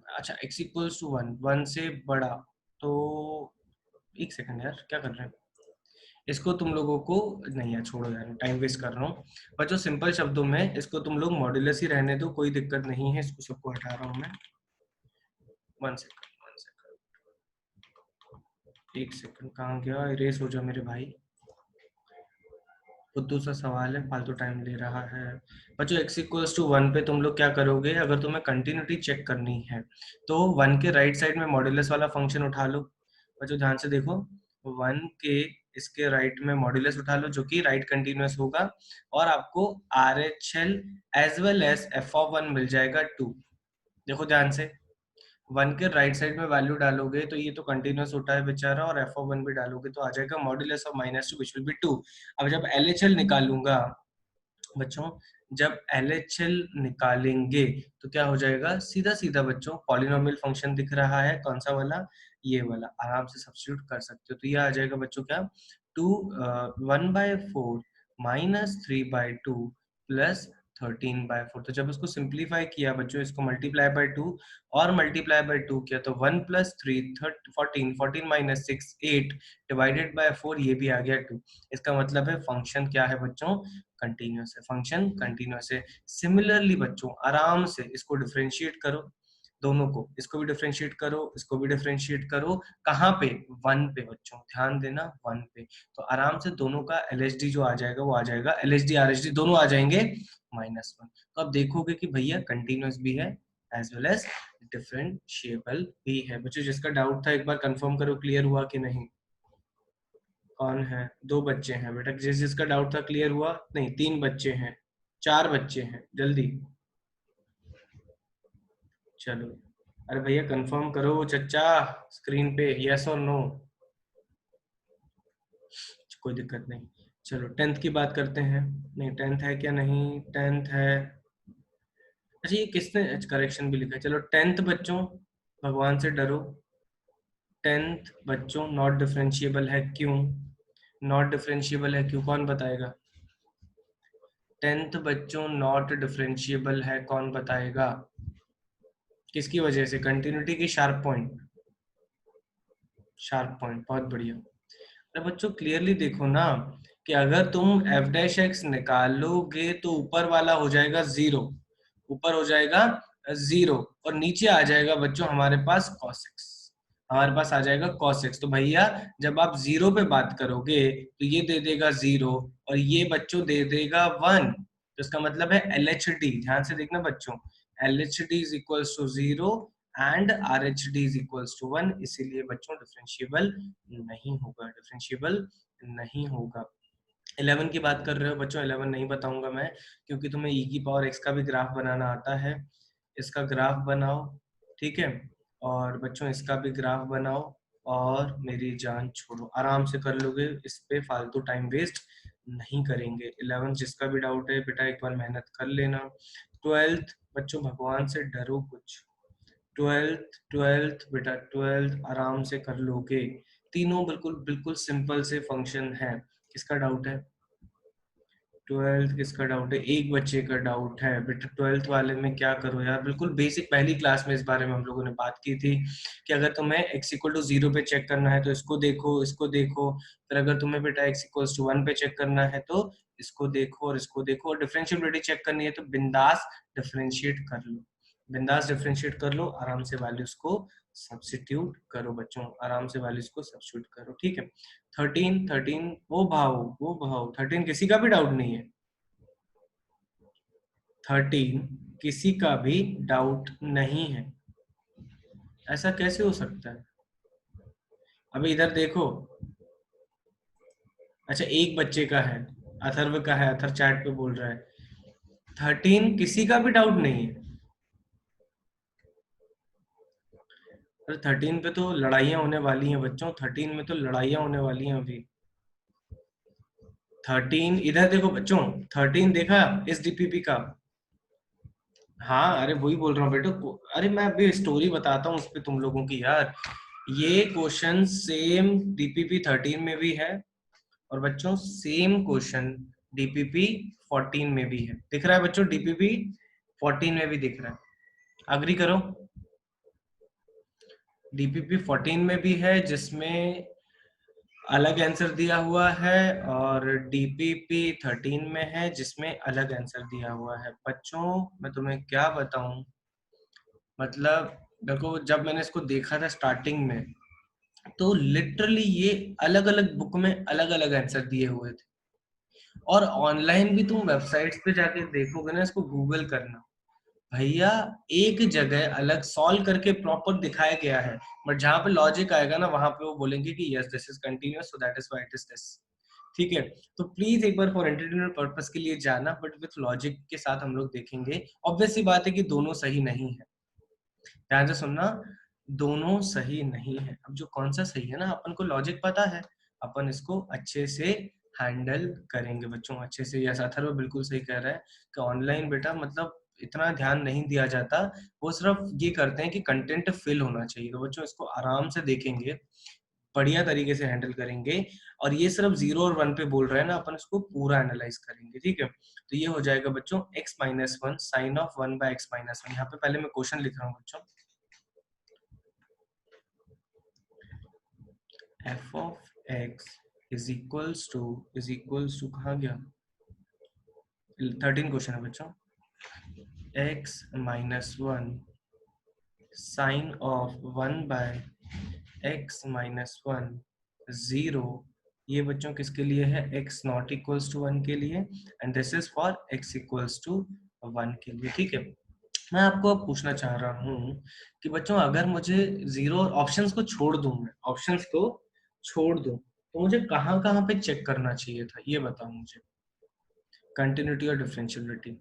अच्छा, x इक्वल्स टू 1, 1 से बड़ा, तो एक सेकंड यार, क्या कर रहे हैं? इसको तुम लोगों को नहीं यार, छोड़ो यार, टाइम वेस्ट कर रहा हूँ बच्चों। सिंपल शब्दों में इसको तुम लोग मॉड्यूलस ही रहने दो, कोई दिक्कत नहीं है। इसको सबको हटा रहा हूँ मैं। 1 सेकंड, 1 सेकंड, 1 सेकंड, कहाँ गया? इरेज हो जाओ मेरे भाई। बुद्धू सा सवाल है, फालतू टाइम ले रहा है बच्चों। x इक्वल्स टू 1 पे तुम लोग क्या करोगे? अगर तुम्हें कंटिन्यूटी चेक करनी है तो 1 के राइट साइड में मॉड्यूलस वाला फंक्शन उठा लो। बच्चों ध्यान से देखो, 1 के इसके राइट में मॉड्यूलस उठा लो जो कि राइट कंटिन्यूअस होगा, और आपको RHL as well as f(1) मिल जाएगा 2। देखो ध्यान से, 1 के राइट साइड में वैल्यू डालोगे तो ये तो कंटिन्यूअस उठा है बेचारा, और f(1) भी डालोगे तो आ जाएगा modulus of minus 2 which will be 2। अब जब LHL निकालूंगा बच्चों, जब LHL निकालेंगे तो क्या हो जाएगा? सीधा सीधा बच्चों पॉलिनोमियल फंक्शन दिख रहा है, कौन सा वाला? ये वाला। आराम से सब्स्टिट्यूट कर सकते हो, तो ये आ जाएगा बच्चों क्या? 1/4 माइनस 3/2 प्लस 13/4। तो जब इसको सिंप्लीफाई किया बच्चों, इसको मल्टीप्लाई बाय 2 और मल्टीप्लाई बाय 2 किया तो 1 प्लस 3 14, 14 माइनस 6 8 डिवाइडेड बाय 4, ये भी आ गया 2। इसका मतलब है फंक्शन क्या है बच्चों? कंटिन्यूअस है, फंक्शन कंटिन्यूअस है। सिमिलरली बच्चों आराम से इसको डिफरेंशिएट करो, दोनों को, इसको भी डिफरेंशिएट करो, इसको भी डिफरेंशिएट करो। कहाँ पे? 1 पे बच्चों, ध्यान देना 1 पे। तो आराम से दोनों का LHD जो आ जाएगा वो आ जाएगा, LHD RHD दोनों आ जाएंगे -1। तो अब देखोगे कि भैया कंटिन्यूअस भी है एज वेल एज डिफरेंशिएबल भी है। बच्चों जिसका डाउट था एक बार कंफर्म करो, क्लियर हुआ कि नहीं? कौन है? 2 बच्चे हैं बेटा, जिसका डाउट था क्लियर हुआ? नहीं, 3 बच्चे हैं, 4 बच्चे हैं, जल्दी चलो। अरे भैया कंफर्म करो चच्चा, स्क्रीन पे यस और नो। कोई दिक्कत नहीं, चलो 10th की बात करते हैं। नहीं 10th है क्या? नहीं 10th है। अच्छा ये किसने करेक्शन भी लिखा है? चलो 10th बच्चों, भगवान से डरो। 10th बच्चों नॉट डिफरेंशिएबल है, क्यों नॉट डिफरेंशिएबल है? क्यों, कौन बताएगा? 10th बच्चों नॉट डिफरेंशिएबल है, कौन बताएगा? किसकी वजह से? कंटिन्यूटी की शार्प पॉइंट? शार्प पॉइंट, बहुत बढ़िया। अरे बच्चों क्लियरली देखो ना कि अगर तुम f' निकालोगे तो ऊपर वाला हो जाएगा 0, ऊपर हो जाएगा 0, और नीचे आ जाएगा बच्चों हमारे पास cos x, हमारे पास आ जाएगा cos x। तो भैया जब आप 0 पे बात करोगे तो ये दे देगा 0 और ये बच्चों दे देगा 1, तो इसका मतलब है LHD, ध्यान से देखना बच्चों, LHD is equals to 0 and RHD is equals to 1, इसीलिए बच्चों डिफरेंशिएबल नहीं होगा, डिफरेंशिएबल नहीं होगा। 11 की बात कर रहे हो बच्चों, 11 नहीं बताऊंगा मैं, क्योंकि तुम्हें e की पावर x का भी ग्राफ बनाना आता है। इसका ग्राफ बनाओ, ठीक है, और बच्चों इसका भी ग्राफ बनाओ, और मेरी जान छोड़ो, आराम से कर लोगे, इस पे फालतू टाइम वेस्ट नहीं करेंगे। 11 जिसका भी डाउट है बेटा एक बार मेहनत कर लेना। 12th बच्चों भगवान से डरो कुछ। 12th बेटा, 12th आराम से कर लोगे, तीनों बिल्कुल बिल्कुल सिंपल से फंक्शन है। किसका डाउट है? 12th किसका डाउट है? एक बच्चे का डाउट है बेटा। 12th वाले में क्या करो यार, बिल्कुल बेसिक, पहली क्लास में इस बारे में हम लोगों ने बात की थी कि अगर तुम्हें x इक्वल टू 0 पे चेक करना है तो इसको देखो, इसको देखो, फिर अगर तुम्हें बेटा x इक्वल टू 1 पे चेक करना है तो इसको देखो और इसको देखो, और डिफरेंशिएबिलिटी चेक करनी है तो बिंदास डिफरेंशिएट कर लो, बिंदास डिफरेंशिएट कर लो, आराम से वैल्यूज को सब्स्टिट्यूट करो बच्चों, आराम से वैल्यूज को सब्स्टिट्यूट करो, ठीक है। 13 वो भाव 13 किसी का भी डाउट नहीं है? 13 किसी का भी डाउट नहीं है। ऐसा कैसे हो सकता है? अभी इधर देखो। अच्छा, एक बच्चे का है, अथर्व का है, अथर चैट पे बोल रहा है 13 किसी का भी डाउट नहीं है। अरे 13 पे तो लड़ाइयाँ होने वाली हैं बच्चों, 13 में तो लड़ाइयाँ होने वाली हैं अभी। 13 इधर देखो बच्चों, 13 देखा इस डीपीपी का। हाँ, अरे वही बोल रहा हूँ बेटो अरे मैं अभी स्टोरी बताता हूँ उस पे तुम लोगों की यार। ये क्वेश्चन सेम डीपीपी 13 में भी है, और बच्चों सेम क्वेश्चन डीपीपी 14 में भी है। दिख रहा है बच्चों? डीपीपी 14 में भी दिख रहा है। अग्री करो। डीपीपी 14 में भी है जिसमें अलग आंसर दिया हुआ है, और डीपीपी 13 में है जिसमें अलग आंसर दिया हुआ है। बच्चों मैं तुम्हें क्या बताऊं, मतलब देखो जब मैंने इसको देखा था स्टार्टिंग में, तो लिटरली ये अलग अलग बुक में अलग अलग आंसर दिए हुए थे। और ऑनलाइन भी तुम वेबसाइट्स पे जाके देखोगे ना, इसको गूगल करना भैया, एक जगह अलग सॉल्व करके प्रॉपर दिखाया गया है, बट जहां पे लॉजिक आएगा ना वहां पे वो बोलेंगे कि yes this is continuous so that is why it is this. ठीक है? तो प्लीज एक बार फॉर एंटरटेनमेंट पर्पस के लिए जाना, बट विथ लॉजिक के साथ हम लोग देखेंगे। ऑब्वियस सी बात है कि दोनों सही नहीं है, ध्यान से सुनना, दोनों सही नहीं है। अब जो कौन सा सही है ना, अपन को लॉजिक पता है, अपन इसको अच्छे से हैंडल करेंगे बच्चों, अच्छे से। यस, अथर्व बिल्कुल सही कह रहा है कि ऑनलाइन बेटा मतलब इतना ध्यान नहीं दिया जाता, वो सिर्फ ये करते हैं कि कंटेंट फिल होना चाहिए। तो बच्चों इसको आराम से देखेंगे, बढ़िया तरीके से हैंडल करेंगे, और ये सिर्फ 0 और 1 पे बोल रहे हैं ना, अपन इसको पूरा एनालाइज करेंगे। ठीक है? तो ये हो जाएगा बच्चों x-1 sign of 1 bye x-1। यहाँ पे पहले मैं क्वेश्चन लिख रहा हूँ बच्चों। f of x is equals to कहाँ गया, 13 क्वेश्चन है बच्चों। x-1 sign of 1 bye x-1 0, ये बच्चों किसके लिए है? x नॉट इक्वल्स टू 1 के लिए, and this is for x equals to 1 के लिए। ठीक है? मैं आपको अब पूछना चाह रहा हूँ कि बच्चों अगर मुझे जीरो ऑप्शंस को छोड़ दूं, मैं ऑप्शंस को छोड़ दूं, तो मुझे कहाँ कहाँ पे चेक करना चाहिए था, ये बताओ मुझे। कंटिन्यूटी और डिफरेंशियलिटी।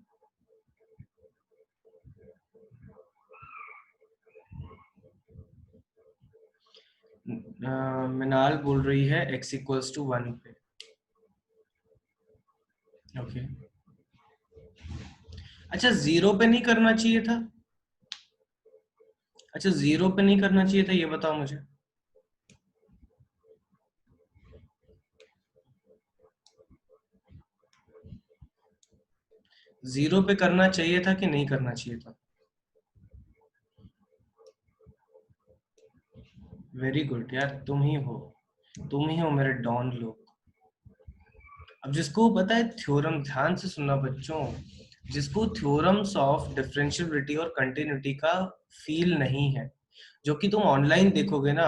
मिनाल बोल रही है x इक्वल्स टू 1 पे। ओके, अच्छा जीरो पे नहीं करना चाहिए था? अच्छा जीरो पे नहीं करना चाहिए था, ये बताओ मुझे। जीरो पे करना चाहिए था कि नहीं करना चाहिए था? वेरी गुड यार, तुम ही हो मेरे डॉन लोग। अब जिसको पता है थ्योरम, ध्यान से सुनना बच्चों, जिसको थ्योरम्स ऑफ डिफरेंशियबिलिटी और कंटिन्यूटी का फील नहीं है, जो कि तुम ऑनलाइन देखोगे ना,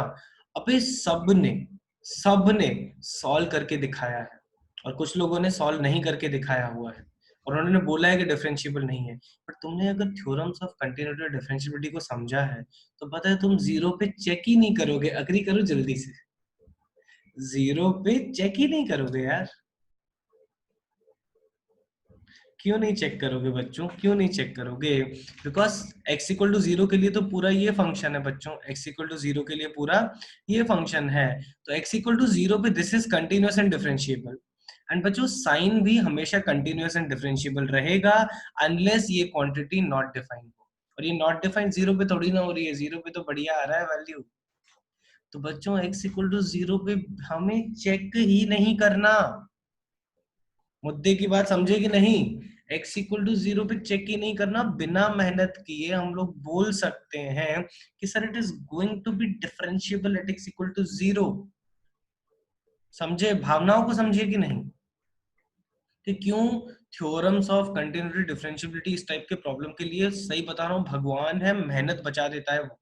अबे सब ने सॉल्व करके दिखाया है, और कुछ लोगों ने सॉल्व नहीं करके दिखाया हुआ है, और उन्होंने बोला है कि डिफरेंशिएबल नहीं है। पर तुमने अगर थ्योरम्स ऑफ कंटिन्यूटी और डिफरेंशियबिलिटी को समझा है, तो पता है तुम जीरो पे चेक ही नहीं करोगे। अग्री करो जल्दी से, जीरो पे चेक ही नहीं करोगे यार। क्यों नहीं चेक करोगे बच्चों, क्यों नहीं चेक करोगे? बिकॉज x इक्वल टू 0 के लिए तो पूरा ये फंक्शन है बच्चों, x इक्वल टू 0 के लिए पूरा ये फंक्शन है। तो x इक्वल टू 0 पे this is continuous and differentiable, and बच्चों साइन भी हमेशा कंटिन्यूअस एंड डिफरेंशिएबल रहेगा, अनलेस ये क्वांटिटी नॉट डिफाइंड हो। और ये नॉट डिफाइंड 0 पे थोड़ी ना हो रही है, 0 पे तो बढ़िया आ रहा है वैल्यू। तो बच्चों x इक्वल टू 0 पे हमें चेक ही नहीं करना। मुद्दे की बात समझे कि नहीं? x इक्वल टू 0 पे चेक ही नहीं करना, बिना मेहनत किए हम लोग बोल सकते हैं कि sir it is going to be differentiable at x equal to 0। समझे? भावनाओं को समझे कि नहीं, कि क्यों थ्योरम्स ऑफ कंटिन्यूटी डिफरेंशिएबिलिटी इस टाइप के प्रॉब्लम के लिए, सही बता रहा हूँ, भगवान है, मेहनत बचा देता है वो,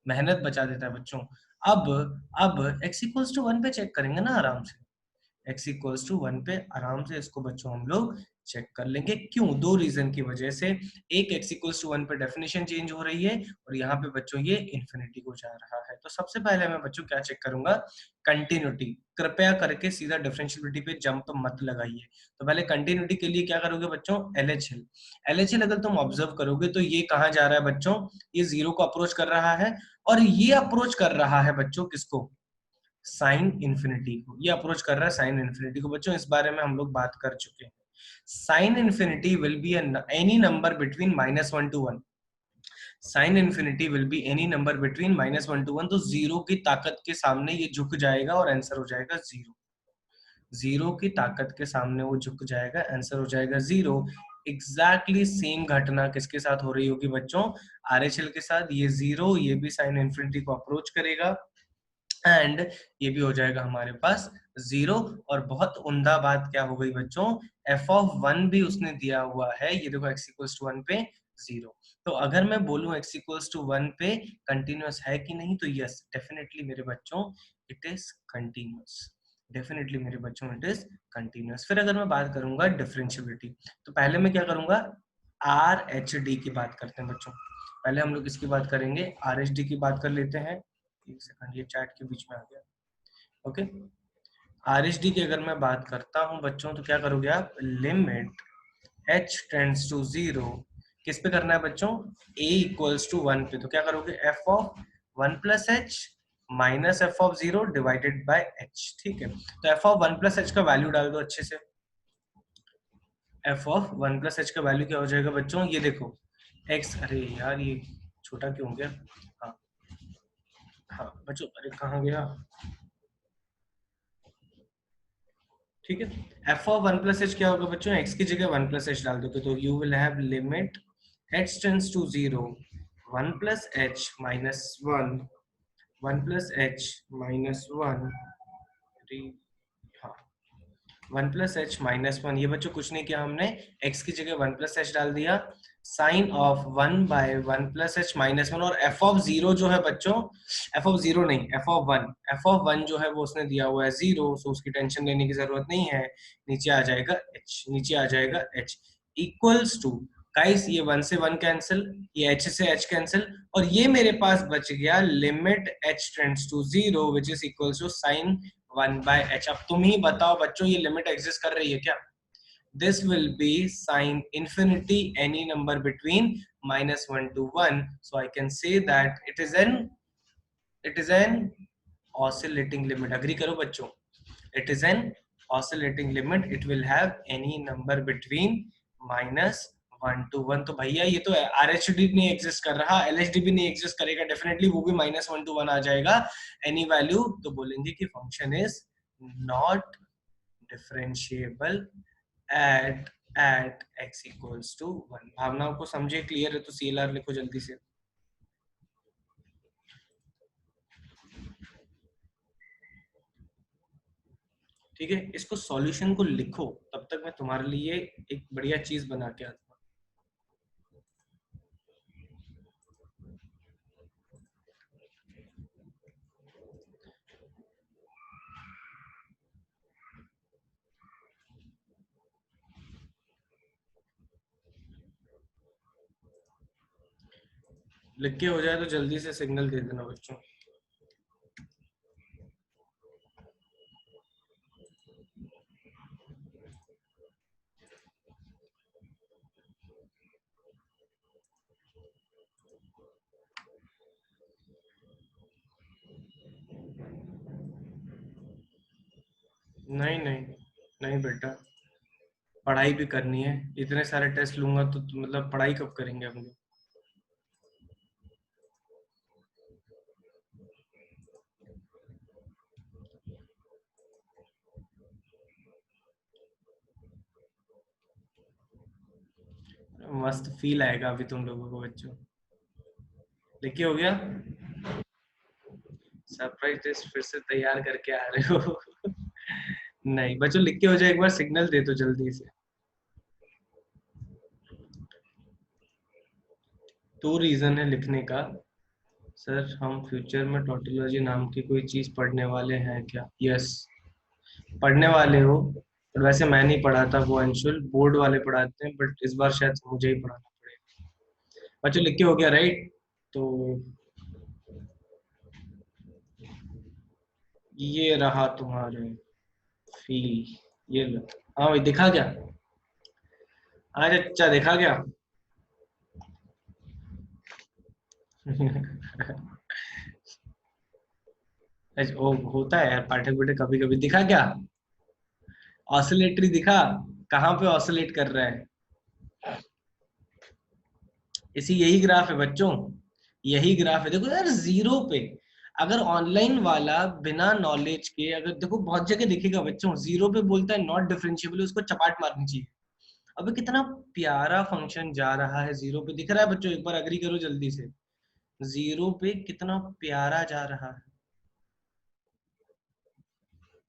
मेहनत बचा देता है बच्चों। अब x इक्वल्स टू 1 पे चेक करेंगे ना आराम से, x इक्वल्स टू 1 पे आराम से इसको बच्चों हम लोग चेक कर लेंगे। क्यों? दो रीजन की वजह से। एक x इक्वल्स टू 1 पे डेफिनेशन चेंज हो रही है और यहाँ पे बच्चों ये इन्फिनिटी को जा रहा है। तो सबसे पहले मैं बच्चों क्या चेक करूंगा? कंटिन्यूटी। कृपया करके सीधा डिफरेंशियबिलिटी पे जंप मत लगाइए। तो पहले कंटिन्यूटी के लिए क्या करोगे बच्चों? LHL। LHL अगर तुम ऑब्जर्व करोगे तो ये कहाँ जा रहा है बच्चों? ये जीरो को अप्रोच कर रहा है और ये अप्रोच कर रहा है बच्चों किसको? साइन इन्फिनिटी को। ये अप्रोच कर रहा है साइन इन्फिनिटी को। बच्चों इस बारे में हम लोग बात कर चुके हैं। Sine infinity will be any number between -1 to 1। Sine infinity will be any number between -1 to 1। तो जीरो की ताकत के सामने ये झुक जाएगा और आंसर हो जाएगा जीरो। जीरो की ताकत के सामने वो झुक जाएगा, आंसर हो जाएगा जीरो। एग्जैक्टली सेम घटना किसके साथ हो रही होगी बच्चों? RHL के साथ। ये जीरो, ये भी साइन इन्फिनिटी को अप्रोच करेगा एंड ये भी हो जाएगा हमारे पास जीरो। और बहुत उम्दा बात क्या हो गई बच्चों? f(1) भी उसने दिया हुआ है। ये देखो x इक्वल्स टू 1 पे जीरो। तो अगर मैं बोलूं x इक्वल्स टू 1 पे कंटिन्यूअस है कि नहीं, तो यस डेफिनेटली मेरे बच्चों इट इज कंटिन्यूअस। डेफिनेटली मेरे बच्चों इट इज कंटिन्यूअस। फिर अगर मैं बात करूंगा डिफरेंशियबिलिटी, तो पहले मैं क्या करूंगा? RHD की बात करते हैं बच्चों। पहले हम लोग इसकी बात करेंगे, RHD की बात कर लेते हैं। एक सेकंड, ये चैट के बीच में आ गया। ओके, RHD की अगर मैं बात करता हूं बच्चों, तो क्या करोगे आप? Limit h tends to zero. किस पे करना है बच्चों? a इक्वल्स टू 1 पे। तो क्या करोगे? f(1 + h minus f(0) divided by h। ठीक है, तो f(1 + h) का वैल्यू डाल दो अच्छे से। f(1 + h) का वैल्यू क्या हो जाएगा बच्चों? ये देखो x, अरे यार ये छोटा क्यों हो गया? हाँ हाँ बच्चों, अरे कहाँ गया? ठीक है, f(1 + h) क्या होगा बच्चों? x की जगह 1 + h डाल दोगे तो you will have limit h tends to zero 1 + h minus 1 1 + h minus 1। हाँ, 1 + h माइनस 1। ये बच्चों कुछ नहीं किया हमने, x की जगह 1 + h डाल दिया। Sine of 1/1 + h minus 1। और f(0) जो है बच्चों, f(0) नहीं, f(1) जो है वो उसने दिया हुआ है जीरो, सो उसकी टेंशन लेने की जरूरत नहीं है। नीचे आ जाएगा h, नीचे आ जाएगा h इक्वल्स टू, गाइस ये 1 से 1 कैंसिल, ये h से h कैंसिल, और ये मेरे पास बच गया limit h tends to zero which is equals to sine 1/h। अब तुम ही बताओ बच्चों, ये लिमिट एग्जिस्ट कर रही है क्या? This will be sin infinity any number between -1 to 1. So I can say that it is an oscillating limit. Agree करो बच्चों? It is an oscillating limit. It will have any number between -1 to 1। तो भैया ये तो RHD नहीं एग्जिस्ट कर रहा, LHD भी नहीं एग्जिस्ट करेगा, डेफिनेटली वो भी -1 to 1 आ जाएगा एनी वैल्यू। तो बोलेंगे कि function is not differentiable at x equals to 1। भावनाओं को समझे? क्लियर है तो CLR लिखो जल्दी से। ठीक है, इसको सॉल्यूशन को लिखो, तब तक मैं तुम्हारे लिए एक बढ़िया चीज बना के आता हूँ। लिख के हो जाए तो जल्दी से सिग्नल दे देना बच्चों। नहीं नहीं नहीं बेटा, पढ़ाई भी करनी है। इतने सारे टेस्ट लूंगा तो मतलब पढ़ाई कब करेंगे हम लोग? मस्त फील आएगा अभी तुम लोगों को बच्चों। लिख के हो गया? सरप्राइज टेस्ट फिर से तैयार करके आ रहे हो? नहीं बच्चों, लिख के हो जाए, एक बार सिग्नल दे दो जल्दी से। तो रीजन है लिखने का। सर हम फ्यूचर में टोटोलॉजी नाम की कोई चीज पढ़ने वाले हैं क्या? यस, पढ़ने वाले हो। पर वैसे मैं नहीं पढ़ाता वो, अंशुल बोर्ड वाले पढ़ाते हैं, बट इस बार शायद मुझे ही पढ़ाना पड़ेगा। बच्चों लिख के हो गया राइट? तो ये रहा तुम्हारे फी, ये लो। हाँ भाई दिखा क्या? आज अच्छा देखा क्या? ओ होता है यार पाठक बेटे, कभी कभी दिखा क्या? ऑसिलेटरी दिखा? कहाँ पे ऑसिलेट कर रहा है? इसी यही ग्राफ है बच्चों, यही ग्राफ है। देखो यार जीरो पे, अगर ऑनलाइन वाला बिना नॉलेज के, अगर देखो बहुत जगह दिखेगा बच्चों, जीरो पे बोलता है नॉट डिफरेंशिएबल, उसको चपाट मारनी चाहिए। अबे कितना प्यारा फंक्शन जा रहा है जीरो पे, दिख रहा है बच्चों? एक बार अग्री करो जल्दी से, जीरो पे कितना प्यारा जा रहा है,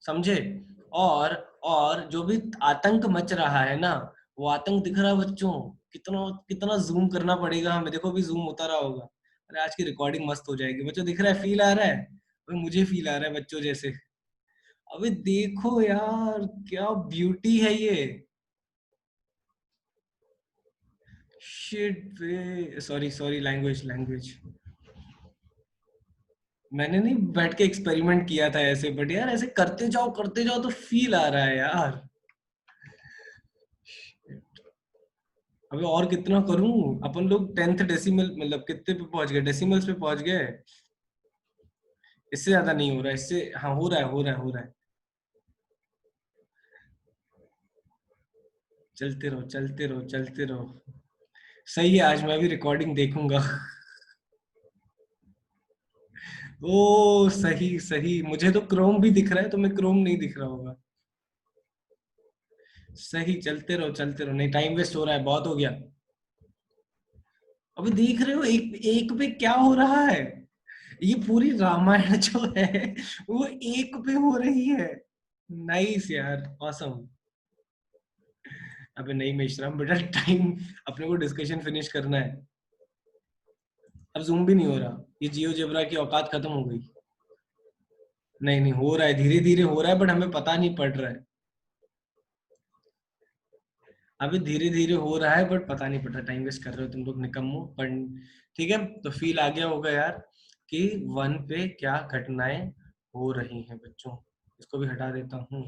समझे? और और जो भी आतंक मच रहा है ना, वो आतंक दिख रहा है बच्चों। कितना कितना जूम करना पड़ेगा हमें, देखो भी जूम होता रहा होगा। अरे आज की रिकॉर्डिंग मस्त हो जाएगी बच्चों, दिख रहा है? फील आ रहा है? भाई मुझे फील आ रहा है बच्चों जैसे। अबे देखो यार, क्या ब्यूटी है ये। शिट वे, सॉरी सॉरी, लैंग्वेज लैंग्वेज। मैंने नहीं बैठ के एक्सपेरिमेंट किया था ऐसे, बट यार ऐसे करते जाओ तो फील आ रहा है यार। अबे और कितना करूं? अपन लोग 10th डेसिमल मतलब कितने पे पहुंच गए, डेसिमल्स पे पहुंच गए। इससे ज्यादा नहीं हो रहा है, इससे हाँ हो रहा है, हो रहा है, हो रहा है। चलते रहो चलते रहो चलते रहो। सही है, आज मैं भी रिकॉर्डिंग देखूंगा। ओ सही सही, मुझे तो क्रोम भी दिख रहा है, तुम्हें क्रोम नहीं दिख रहा होगा। सही, चलते रहो, नहीं टाइम वेस्ट हो रहा है, बहुत हो गया। अभी देख रहे हो एक एक पे क्या हो रहा है? ये पूरी रामायण जो है वो एक पे हो रही है। नाइस यार, ऑसम। अबे नहीं मेश्राम बेटा, टाइम अपने को डिस्कशन फिनिश करना है। अब जूम भी नहीं हो रहा, ये जियो जेब्रा की औकात खत्म हो गई। नहीं नहीं हो रहा है, धीरे धीरे हो रहा है, बट हमें पता नहीं पड़ रहा है। अभी धीरे धीरे हो रहा है बट पता नहीं पड़ रहा, टाइम वेस्ट कर रहे हो तुम लोग निकम्मो। पर ठीक है, तो फील आ गया होगा यार कि वन पे क्या घटनाएं हो रही हैं बच्चों। इसको भी हटा देता हूँ।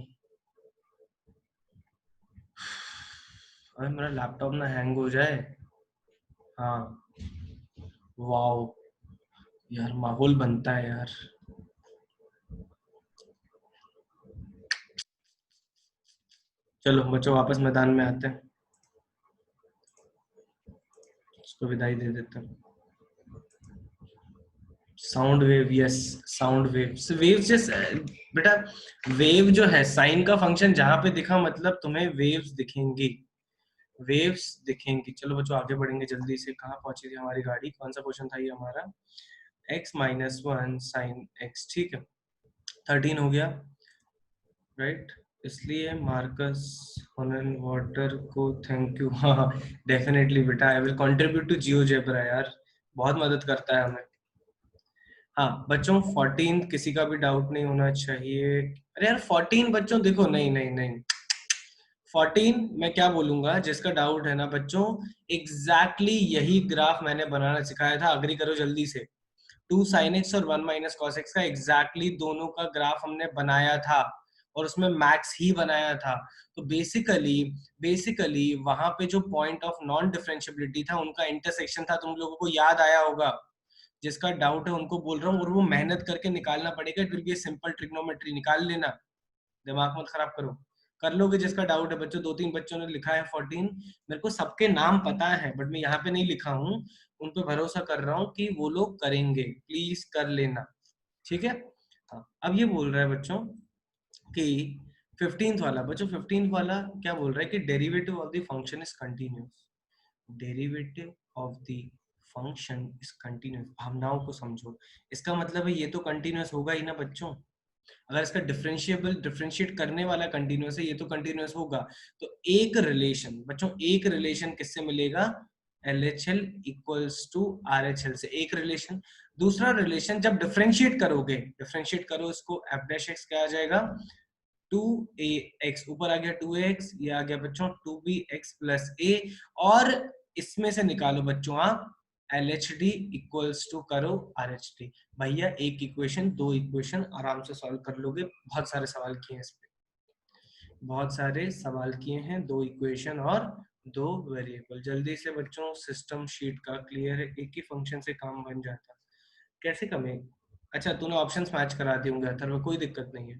अरे मेरा लैपटॉप ना हैंग हो जाए। हाँ, वाओ, यार माहौल बनता है यार। चलो बच्चों वापस मैदान में आते हैं, उसको विदाई दे देते हैं। Sound wave, yes, sound wave, wave जैसे बेटा, वेव जो है साइन का फंक्शन, जहां पे दिखा मतलब तुम्हें वेव्स दिखेंगी, वेव्स दिखेंगी। चलो बच्चों आगे बढ़ेंगे जल्दी से, कहाँ पहुंची थी हमारी गाड़ी, कौन सा क्वेश्चन था ये हमारा? x-1 साइन x, ठीक है। 13 हो गया राइट। इसलिए मार्कस होनन वाटर को थैंक यू। हाँ डेफिनेटली बेटा, I will contribute to GeoGebra यार, बहुत मदद करता है हमें। हाँ बच्चों 14 किसी का भी डाउट नहीं होना चाहिए। अरे यार 14 बच्चों देखो, नहीं नहीं नहीं, 14 मैं क्या बोलूंगा, जिसका डाउट है ना बच्चों, एग्जैक्टली यही ग्राफ मैंने बनाना सिखाया था, अग्री करो जल्दी से। 2 sin x और 1 - cos x का एग्जैक्टली दोनों का ग्राफ हमने बनाया था, और उसमें मैक्स ही बनाया था। तो बेसिकली बेसिकली वहां पे जो पॉइंट ऑफ नॉन डिफरेंशियबिलिटी था, उनका इंटरसेक्शन था, तुम लोगों को याद आया होगा। जिसका डाउट है उनको बोल रहा हूँ, और वो मेहनत करके निकालना पड़ेगा, फिर भी सिंपल ट्रिग्नोमेट्री निकाल लेना, दिमाग मत खराब करो। कर लोगे जिसका डाउट है बच्चों, 2-3 बच्चों ने लिखा है 14, मेरे को सबके नाम पता है बट मैं यहाँ पे नहीं लिखा हूँ। उन पे भरोसा कर रहा हूँ कि वो लोग करेंगे, प्लीज कर लेना, ठीक है। हाँ अब ये बोल रहा है बच्चों कि 15th वाला, बच्चों 15th वाला क्या बोल रहा है कि derivative of the function is continuous, derivative of the function is continuous. भावनाओं को समझो, इसका मतलब है ये तो कंटिन्यूअस होगा ही ना बच्चों, अगर इसका डिफरेंशिएबल डिफरेंशिएट करने वाला कंटिन्यूअस है, ये तो कंटिन्यूअस होगा। तो एक रिलेशन बच्चों, एक रिलेशन किससे मिलेगा? LHL इक्वल्स टू RHL से एक रिलेशन। दूसरा रिलेशन जब डिफरेंशिएट करोगे, डिफरेंशिएट करो इसको, f डैश x क्या आ जाएगा? 2ax, ऊपर आ गया 2ax, ये आ गया बच्चों 2bx प्लस a, और इसमें से निकालो बच्चों आप LHD इक्वल्स टू करो RHD। भैया एक इक्वेशन, दो इक्वेशन आराम से सॉल्व कर लोगे। बहुत सारे सवाल किए हैं इस पे, बहुत सारे सवाल किए हैं, दो इक्वेशन और दो वेरिएबल। जल्दी से बच्चों, सिस्टम शीट का क्लियर है, एक ही फंक्शन से काम बन जाता। कैसे कमे? अच्छा तूने ऑप्शंस मैच करा दिए होंगे अथर्व, कोई दिक्कत नहीं है।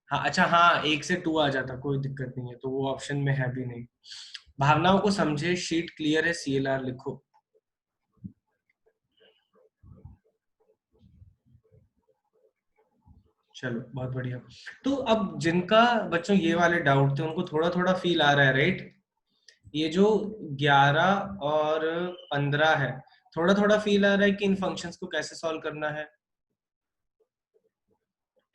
हाँ अच्छा, हाँ 1 से 2 आ जाता, कोई दिक्कत नहीं है, तो वो ऑप्शन में है भी नहीं। भावनाओं को समझे, शीट क्लियर है, CLR लिखो। चलो बहुत बढ़िया। तो अब जिनका बच्चों ये वाले डाउट थे उनको थोड़ा थोड़ा फील आ रहा है, राइट? ये जो 11 और 15 है, थोड़ा थोड़ा फील आ रहा है कि इन फंक्शंस को कैसे सॉल्व करना है,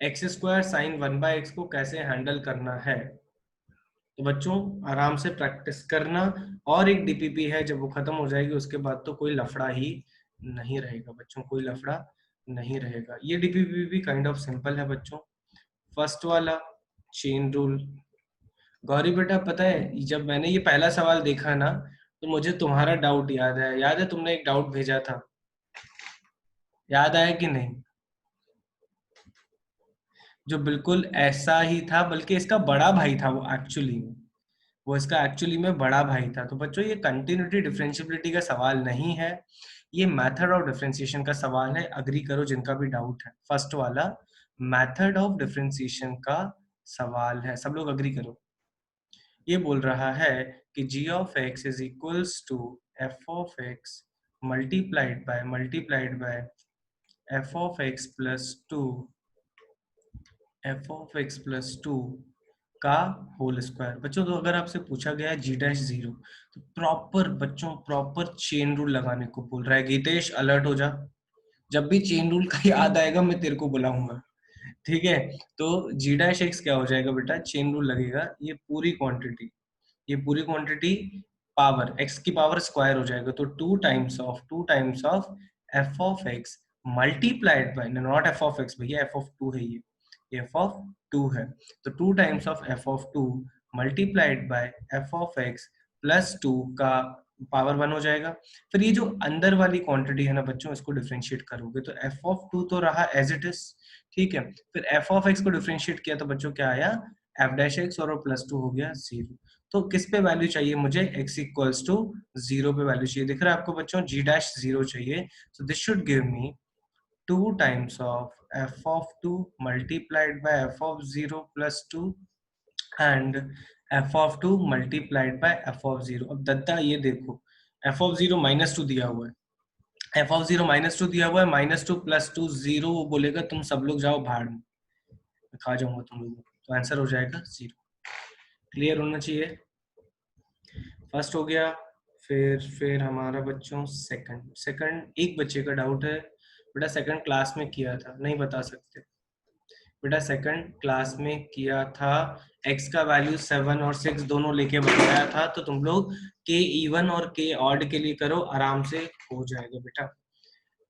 एक्स स्क्वायर साइन 1/x को कैसे हैंडल करना है। तो बच्चों आराम से प्रैक्टिस करना, और एक डीपीपी है, जब वो खत्म हो जाएगी उसके बाद तो कोई लफड़ा ही नहीं रहेगा बच्चों, कोई लफड़ा नहीं रहेगा। ये डीपीपी भी काइंड ऑफ सिंपल है बच्चों। फर्स्ट वाला चेन रूल। गौरी बेटा पता है, जब मैंने ये पहला सवाल देखा ना, तो मुझे तुम्हारा डाउट याद है। याद है तुमने एक डाउट भेजा था, याद आया कि नहीं? जो बिल्कुल ऐसा ही था, बल्कि इसका बड़ा भाई था वो एक्चुअली, वो इसका एक्चुअली में बड़ा भाई था। तो बच्चों ये कंटिन्यूटी डिफरेंशियबिलिटी का सवाल नहीं है, ये मेथड ऑफ डिफरेंशिएशन का सवाल है। अग्री करो जिनका भी डाउट है, फर्स्ट वाला मेथड ऑफ डिफरेंशिएशन का सवाल है, सब लोग अग्री करो। ये बोल रहा है कि g of x is equals to f of x multiplied by f of x plus two का होल स्क्वायर। बच्चों तो अगर आपसे पूछा गया है g'0, तो प्रॉपर बच्चों प्रॉपर चेन रूल लगाने को बोल रहा है। गीतेश अलर्ट हो जा, जब भी चेन रूल का याद आएगा मैं तेरे को बुलाऊंगा, ठीक है? तो g'(x) क्या हो जाएगा बेटा, चेन रूल लगेगा, ये पूरी क्वांटिटी पावर x की पावर स्क्वायर हो जाएगा, तो two times of f of x multiplied bye, not f of x भैया, f ऑफ 2 है, ये f ऑफ 2 है, तो 2 times of f of 2 multiplied by f of x plus 2 का पावर 1 हो जाएगा। फिर ये जो अंदर वाली क्वांटिटी है ना बच्चों, इसको डिफरेंशिएट करोगे तो f ऑफ 2 तो रहा एज इट इज, ठीक है? फिर f ऑफ x को डिफरेंशिएट किया तो बच्चों क्या आया, f'(x) और प्लस 2 हो गया 0। तो किस पे वैल्यू चाहिए मुझे, x इक्वल्स टू 0 पे वैल्यू चाहिए। दिख रहा है आपको बच्चों, g'0 चाहिए, so this should give me 2 times of f of 2 multiplied by f of 0 plus 2 and f of 2 multiplied by f of 0। अब दत्ता ये देखो, f of 0 -2 दिया हुआ है, f of 0 -2 दिया हुआ है, -2 प्लस 2 0, वो बोलेगा तुम सब लोग जाओ भाड़ में, खा जाऊंगा तुम लोगों को, तो आंसर हो जाएगा 0। क्लियर होना चाहिए, फर्स्ट हो गया। फिर हमारा बच्चों सेकंड एक बच्चे का डाउट है, बेटा सेकंड क्लास में किया था, नहीं बता सकते बेटा, सेकंड क्लास में किया था, x का वैल्यू 7 और 6 दोनों लेके बताया था, तो तुम लोग k इवन और k ऑड के लिए करो, आराम से हो जाएगा बेटा।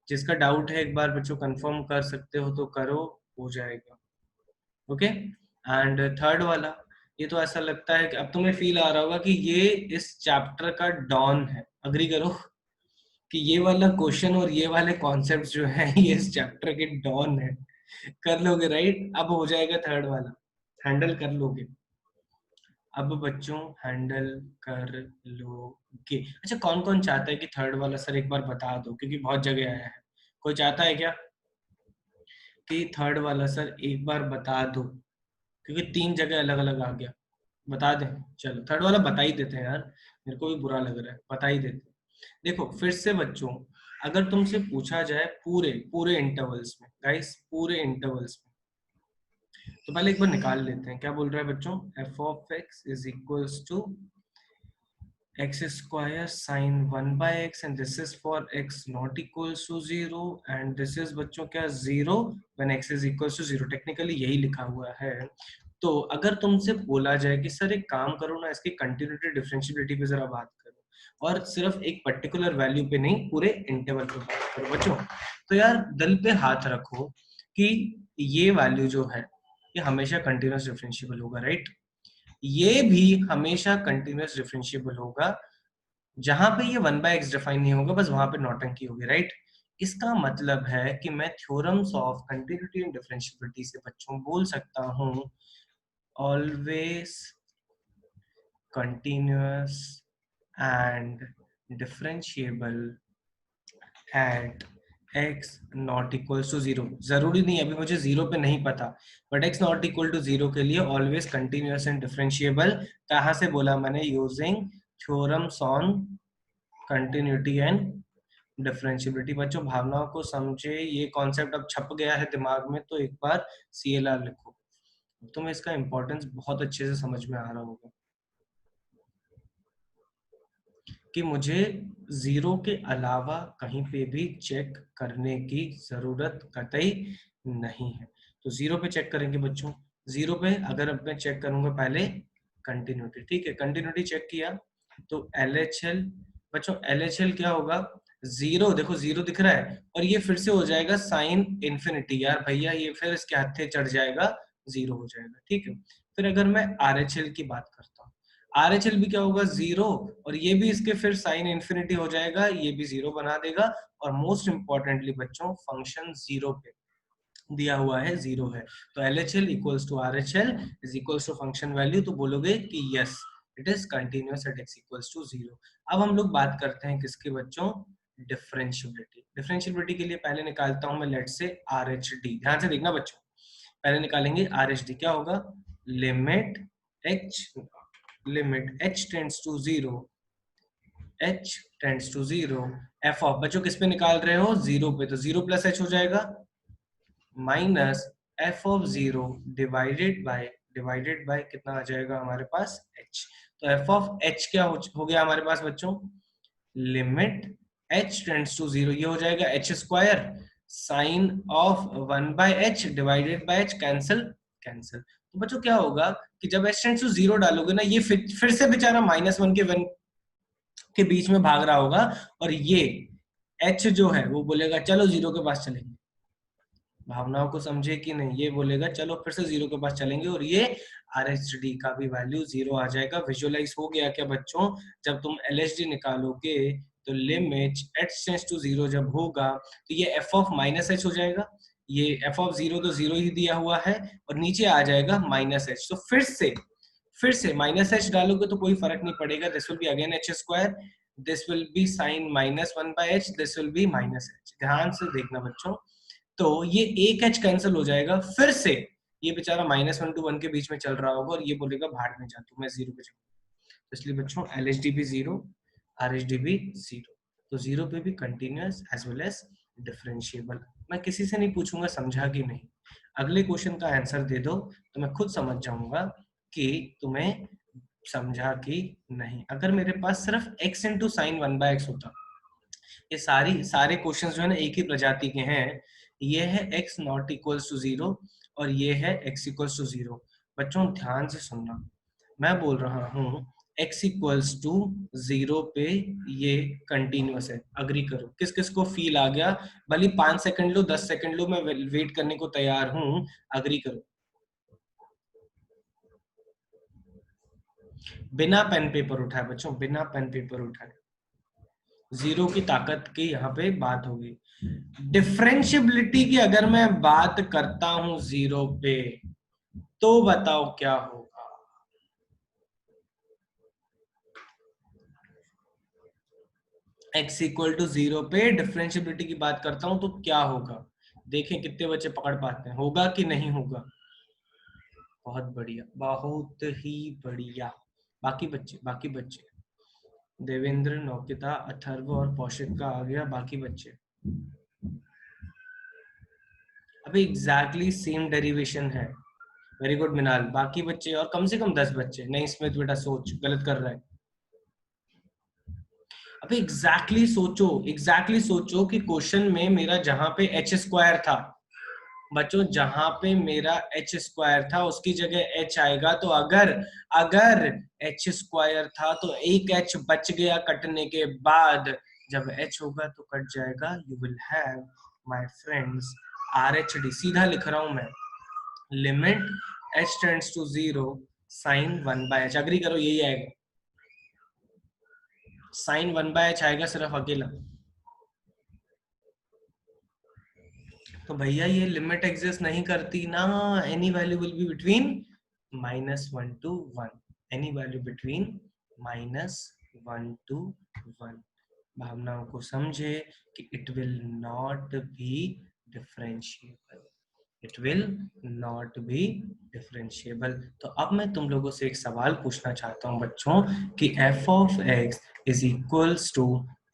जिसका डाउट है एक बार बच्चों कंफर्म कर सकते हो तो करो, हो जाएगा। ओके, एंड थर्ड वाला, ये तो ऐसा लगता है कि अब तुम्हें फील आ रहा होगा कि ये इस चैप्टर का डॉन है। अग्री करो कि ये वाला क्वेश्चन और ये वाले कॉन्सेप्ट जो है ये इस चैप्टर के डॉन है। कर लोगे राइट? अब हो जाएगा थर्ड वाला, हैंडल कर लोगे। अब बच्चों हैंडल कर लोगे। अच्छा कौन कौन चाहता है कि थर्ड वाला सर एक बार बता दो, क्योंकि बहुत जगह आया है। कोई चाहता है क्या कि थर्ड वाला सर एक बार बता दो, क्योंकि 3 जगह अलग अलग आ गया। बता दें, चलो थर्ड वाला बता ही देते हैं यार, मेरे को भी बुरा लग रहा है, बता ही देते हैं। देखो फिर से बच्चों, अगर तुमसे पूछा जाए पूरे पूरे इंटरवल्स में, गाइस पूरे इंटरवल्स में, तो पहले एक बार निकाल लेते हैं। क्या बोल रहा है बच्चों, f of x is equals to x square sin 1/x and this is for x not equals to 0 and this is बच्चों क्या 0 when x is equals to 0। Technically यही लिखा हुआ है। तो अगर तुमसे बोला जाए कि सर एक काम करो ना, इसकी कंटिन्यूटी डिफरेंशियबिलिटी पे जरा बात करो, और सिर्फ एक पर्टिकुलर वैल्यू पे नहीं, पूरे इंटरवल पे बात करो बच्चों, तो यार दिल पे हाथ रखो कि ये वैल्यू जो है ये हमेशा कंटिन्यूअस डिफरेंशिएबल होगा, राइट? ये भी हमेशा कंटिन्यूअस डिफरेंशिएबल होगा। जहां पे ये 1/x डिफाइन नहीं होगा, बस वहां पे नौटंकी होगी, राइट? इसका मतलब है कि मैं theorems of continuity and differentiability से बच्चों बोल सकता हूं always continuous and differentiable at x not equals to 0। जरूरी नहीं, अभी मुझे 0 पे नहीं पता, but x not equal to 0 के लिए ऑलवेज कंटिन्यूअस एंड डिफरेंशिएबल। कहां से बोला मैंने? Using theorems on continuity and differentiability. बच्चों भावनाओं को समझे, ये कॉन्सेप्ट अब छप गया है दिमाग में, तो एक बार CLR लिखो, तुम्हें इसका इंपॉर्टेंस बहुत अच्छे से समझ में आ रहा होगा कि मुझे 0 के अलावा कहीं पे भी चेक करने की जरूरत कतई नहीं है। तो 0 पे चेक करेंगे बच्चों। 0 पे अगर अब मैं चेक करूंगा पहले कंटिन्यूटी, ठीक है, कंटिन्यूटी चेक किया तो LHL, बच्चों LHL क्या होगा? 0, देखो 0 दिख रहा है, और ये फिर से हो जाएगा साइन इन्फिनिटी, यार भैया ये फिर इसके हत्थे चढ़ जाएगा, 0 हो जाएगा, ठीक है। फिर अगर मैं RHL की बात करता हूँ, RHL भी क्या होगा? 0, और ये भी इसके फिर साइन इन्फिनिटी हो जाएगा, ये भी 0 बना देगा। और मोस्ट इंपॉर्टेंटली बच्चों फंक्शन 0 पे दिया हुआ है, 0 है, तो LHL equals to RHL is equals to function value, तो बोलोगे कि yes it is continuous at x equals to 0। अब हम लोग बात करते हैं किसके बच्चों? डिफरेंशिएबिलिटी। डिफरेंशिएबिलिटी के लिए पहले निकालता हूं मैं लेट से RHD, ध्यान से देखना बच्चों, पहले निकालेंगे RHD, क्या होगा? Limit h tends to 0, h tends to 0, f of, बच्चों किस पे निकाल रहे हो? 0 पे, तो 0 प्लस h हो जाएगा minus f of 0 divided by कितना आ जाएगा हमारे पास? h। तो f ऑफ h क्या हो गया हमारे पास बच्चों? लिमिट h टेंड्स टू 0, ये हो जाएगा h square sine of 1/h divided by h, cancel cancel. तो बच्चों क्या होगा कि जब h टेंड्स टू 0 डालोगे ना, ये फिर से बेचारा -1 के 1 के बीच में भाग रहा होगा, और ये h जो है वो बोलेगा चलो 0 के पास चलेंगे। भावनाओं को समझे कि नहीं? ये बोलेगा चलो फिर से 0 के पास चलेंगे, और ये RHD का भी वैल्यू 0 आ जाएगा। विजुअलाइज हो गया क्या बच्चों? जब तुम LHD निकालोगे तो लिमिट h टेंड्स टू 0 जब होगा तो ये f ऑफ -h हो जाएगा, ये f ऑफ 0 तो 0 ही दिया हुआ है, और नीचे आ जाएगा -h। तो फिर से -h डालोगे तो कोई फर्क नहीं पड़ेगा, this will be again h square, this will be sine -1/h, this will be -h। ध्यान से देखना बच्चों, तो ये एक एच कैंसिल हो जाएगा, फिर से ये बेचारा -1 to 1 के बीच में चल रहा होगा, और ये बोलेगा भाड़ में जा तू, मैं 0 पे जाऊंगा। तो इसलिए बच्चों LHD भी 0, RHD भी 0, तो 0 पे भी continuous as well as differentiable. मैं किसी से नहीं पूछूंगा समझा कि नहीं, अगले क्वेश्चन का आंसर दे दो तो मैं खुद समझ जाऊंगा कि तुम्हें समझा कि नहीं। अगर मेरे पास सिर्फ x इंटू साइन 1/x होता, ये सारे क्वेश्चंस जो है ना एक ही प्रजाति के हैं, ये है x नॉट इक्वल्स टू 0 और ये है x इक्वल्स टू 0। बच्चों ध्यान से सुनना, मैं बोल रहा हूँ x इक्वल्स टू 0 पे ये कंटिन्यूअस है, अग्री करो। किस किस को फील आ गया? भले 5 सेकंड लो 10 सेकंड लो, मैं वेट करने को तैयार हूँ, अग्री करो। बिना पेन पेपर उठाए बच्चों, बिना पेन पेपर उठाए, 0 की ताकत की यहाँ पे बात होगी। डिफरेंशियबिलिटी की अगर मैं बात करता हूं 0 पे, तो बताओ क्या होगा? x इक्वल टू 0 पे डिफरेंशियबिलिटी की बात करता हूं तो क्या होगा? देखें कितने बच्चे पकड़ पाते हैं, होगा कि नहीं होगा? बहुत बढ़िया, बहुत ही बढ़िया। बाकी बच्चे देवेंद्र, नौकिता, अथर्व और कौशिक का आ गया, बाकी बच्चे अभी एग्जैक्टली सेम डेरिवेशन है। वेरी गुड मिनाल, बाकी बच्चे और कम से कम 10 बच्चे। नहीं स्मिथ बेटा सोच, गलत कर रहा है। अबे एग्जैक्टली सोचो कि क्वेश्चन में मेरा जहां पे h स्क्वायर था बच्चों, जहां पे मेरा h स्क्वायर था उसकी जगह h आएगा, तो अगर अगर h स्क्वायर था तो एक h बच गया कटने के बाद, जब h होगा तो कट जाएगा, you will have my friends RHD। सीधा लिख रहा हूं मैं, limit h tends to 0 sine 1/h, agree करो यही आएगा, साइन 1/h आएगा सिर्फ अकेला। तो भैया ये लिमिट एग्जिस्ट नहीं करती ना, any value will be between -1 to 1, any value between -1 to 1। भावनाओं को समझे कि it will not be differentiable, it will not be differentiable. तो अब मैं तुम लोगों से एक सवाल पूछना चाहता हूँ बच्चों कि f of x is equals to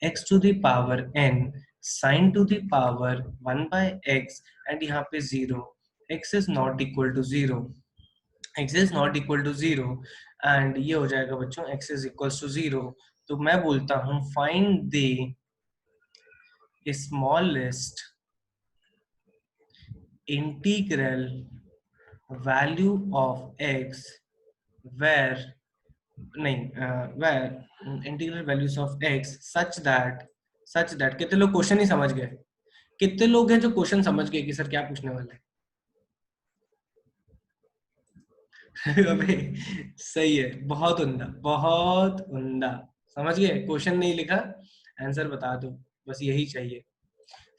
x to the power n sin to the power 1/x and यहाँ पे 0, x is not equal to 0, x is not equal to 0 and ये हो जाएगा बच्चों x is equals to 0। तो मैं बोलता हूँ find the smallest integral value of x where नहीं where integral values of x such that कितने लोग क्वेश्चन ही समझ गए, कितने लोग हैं जो क्वेश्चन समझ गए कि सर क्या पूछने वाला है? अबे सही है, बहुत उम्दा, बहुत उम्दा। समझ गए? क्वेश्चन नहीं लिखा, आंसर बता दो, बस यही चाहिए।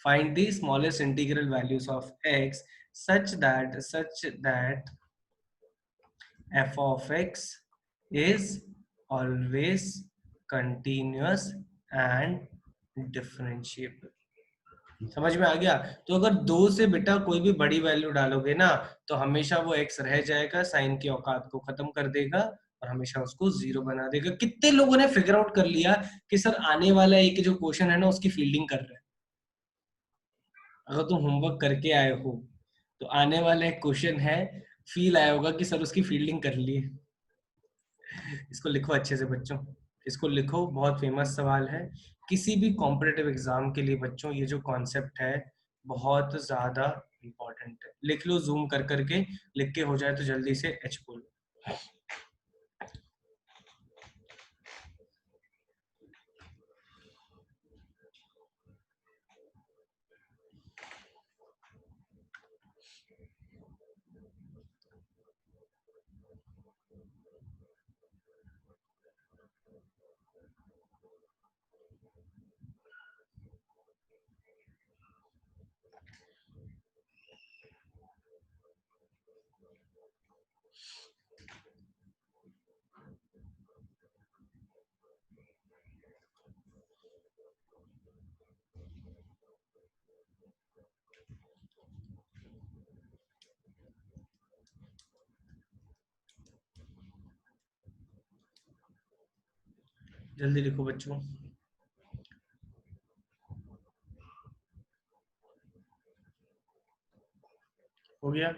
Find the smallest integral values of x such that f of x is always continuous and differentiable। समझ में आ गया? तो अगर 2 से बेटा कोई भी बड़ी वैल्यू डालोगे ना तो हमेशा वो x रह जाएगा, साइन की औकात को खत्म कर देगा और हमेशा उसको 0 बना देगा। कितने लोगों ने फिगर आउट कर लिया कि सर आने वाला एक जो क्वेश्चन है ना उसकी फील्डिंग कर रहे हैं? अगर तुम होमवर्क करके आए हो तो आने वाला एक क्वेश्चन है, फील आया होगा कि सर उसकी फील्डिंग कर ली है। इसको लिखो अच्छे से बच्चों, इसको लिखो, बहुत फेमस सवाल है किसी भी कॉम्पिटिटिव एग्जाम के लिए बच्चों। ये जो कॉन्सेप्ट है बहुत ज्यादा इंपॉर्टेंट है, लिख लो जूम कर करके, लिख के हो जाए तो जल्दी से एच बोलो। जल्दी लिखो बच्चों। हो गया?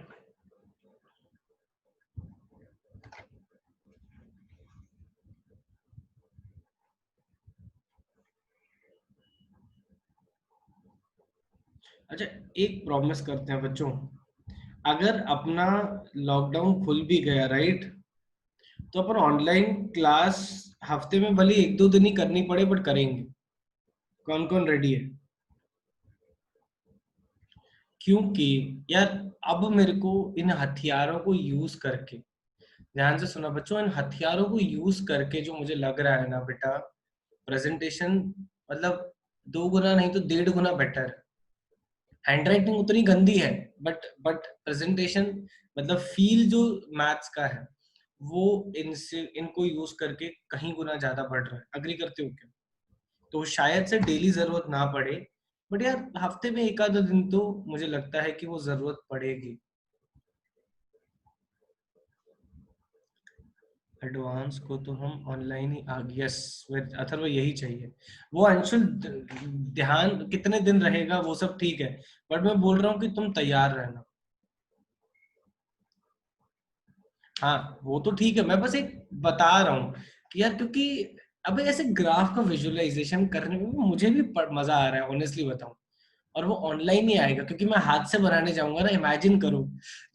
अच्छा, एक प्रॉमिस करते हैं बच्चों, अगर अपना लॉकडाउन खुल भी गया राइट, तो अपन ऑनलाइन क्लास हफ्ते में भले 1-2 दिन ही करनी पड़े बट करेंगे। कौन कौन रेडी है? क्योंकि यार अब मेरे को इन हथियारों को यूज करके, ध्यान से सुना बच्चों, इन हथियारों को यूज करके जो मुझे लग रहा है ना बेटा, प्रेजेंटेशन मतलब 2 गुना नहीं तो 1.5 गुना बेटर। हैंड राइटिंग उतनी गंदी है बट प्रेजेंटेशन मतलब फील जो मैथ्स का है वो इनसे इनको यूज करके कहीं गुना ज्यादा बढ़ रहा है। अग्री करते हो क्या? तो शायद से डेली जरूरत ना पड़े बट यार हफ्ते में 1 आधा दिन तो मुझे लगता है कि वो जरूरत पड़ेगी। एडवांस को तो हम ऑनलाइन ही यस अथर्व यही चाहिए। वो अंशुल ध्यान कितने दिन रहेगा वो सब ठीक है, बट मैं बोल रहा हूँ कि तुम तैयार रहना। हाँ वो तो ठीक है, मैं बस एक बता रहा हूँ कि यार क्योंकि अबे ऐसे ग्राफ का विजुअलाइजेशन करने में मुझे भी मजा आ रहा है ऑनेस्टली बताऊं। और वो ऑनलाइन ही आएगा क्योंकि मैं हाथ से बनाने जाऊंगा ना। इमेजिन करो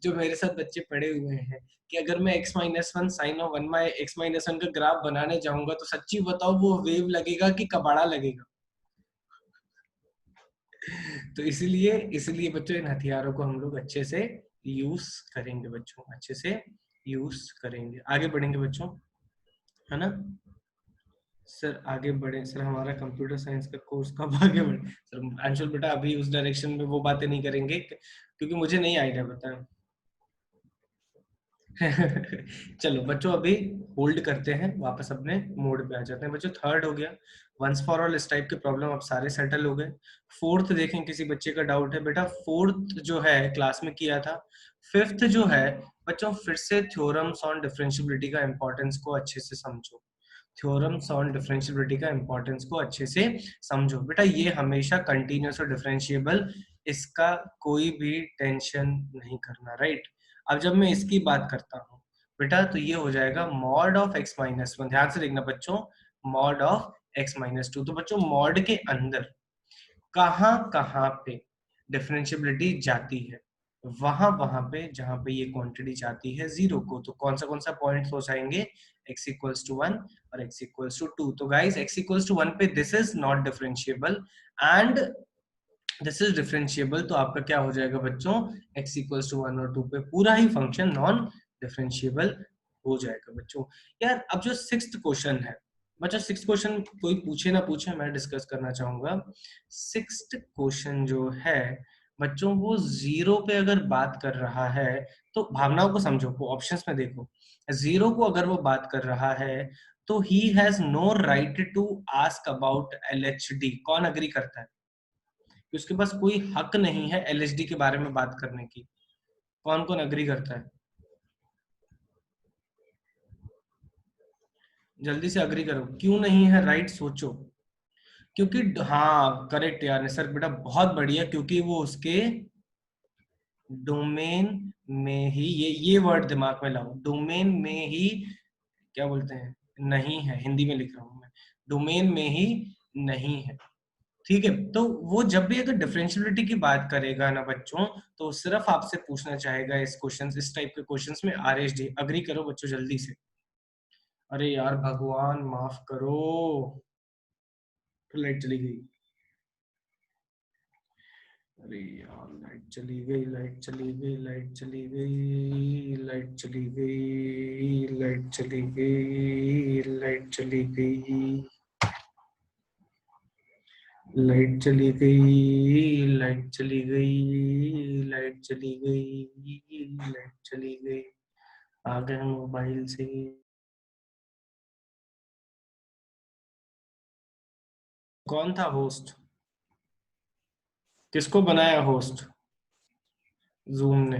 जो मेरे साथ बच्चे पढ़े हुए हैं कि अगर मैं x-1 साइन ऑफ 1/x-1 का ग्राफ बनाने जाऊंगा तो सच्ची बताओ वो वेव लगेगा कि कबाड़ा लगेगा। तो इसीलिए इसलिए बच्चों इन हथियारों को हम लोग अच्छे से यूज करेंगे बच्चों, अच्छे से यूज करेंगे। आगे बढ़ेंगे बच्चों, है ना। सर आगे बढ़े सर, हमारा कंप्यूटर साइंस का कोर्स कब आगे बढ़े सर? अंशुल बेटा अभी उस डायरेक्शन में वो बातें नहीं करेंगे क्योंकि मुझे नहीं आइडिया पता। चलो बच्चों अभी होल्ड करते हैं, वापस अपने मोड पे आ जाते हैं बच्चों। थर्ड हो गया, वंस फॉर ऑल इस टाइप के प्रॉब्लम अब सारे सेटल हो गए। फोर्थ देखें, किसी बच्चे का डाउट है बेटा? फोर्थ जो है क्लास में किया था। फिफ्थ जो है बच्चों, फिर से थ्योरम्स ऑन डिफरेंशियबिलिटी का इंपॉर्टेंस को अच्छे से समझो। थ्योरम्स ऑन डिफरेंशियबिलिटी का इंपॉर्टेंस को अच्छे से समझो बेटा। ये हमेशा कंटिन्यूअस और डिफरेंशिएबल, इसका कोई भी टेंशन नहीं करना, राइट। अब जब मैं इसकी बात करता हूँ बेटा, तो ये हो जाएगा mod of x minus one. ध्यान से देखना बच्चों, mod of x minus two. तो बच्चों मॉड के अंदर कहाँ कहाँ पे डिफरेंशियबिलिटी जाती है? वहां वहां पे जहां पे ये क्वांटिटी जाती है जीरो को। तो कौन सा पॉइंट हो जाएंगे? x इक्वल्स टू वन और x इक्वल्स टू टू। तो guys x equals to one पे this is not differentiable and this is differentiable. तो आपका क्या हो जाएगा बच्चों? x इक्वल्स टू वन और टू पे पूरा ही फंक्शन नॉन डिफरेंशिएबल हो जाएगा बच्चों। यार अब जो सिक्स्थ क्वेश्चन है बच्चों, सिक्स्थ क्वेश्चन कोई पूछे ना पूछे, मैं डिस्कस करना चाहूंगा। सिक्स्थ क्वेश्चन जो है बच्चों, वो जीरो पे अगर बात कर रहा है, तो भावनाओं को समझो, वो ऑप्शंस में देखो। जीरो को अगर वो बात कर रहा है तो he has no right to ask about LHD। कौन अग्री करता है कि उसके पास कोई हक नहीं है LHD के बारे में बात करने की? कौन कौन अग्री करता है? जल्दी से अग्री करो, क्यों नहीं है राइट, सोचो। क्योंकि हाँ करेक्ट यार सर बेटा, बहुत बढ़िया, क्योंकि वो उसके डोमेन में ही, ये वर्ड दिमाग में लाओ, डोमेन में ही, क्या बोलते हैं, नहीं है, हिंदी में लिख रहा हूं मैं, डोमेन में ही नहीं है। ठीक है, तो वो जब भी अगर डिफरेंशियबिलिटी की बात करेगा ना बच्चों, तो सिर्फ आपसे पूछना चाहेगा इस क्वेश्चन, इस टाइप के क्वेश्चंस में RHD। अग्री करो बच्चों जल्दी से। अरे यार भगवान माफ करो, तो लाइट चली गई। अरे यार लाइट चली गई, लाइट चली गई, लाइट चली गई, लाइट चली गई, लाइट चली गई, लाइट चली गई, लाइट चली गई, लाइट चली गई, लाइट चली गई, लाइट चली गई। आ गए मोबाइल से। कौन था होस्ट? किसको बनाया होस्ट? जूम ने।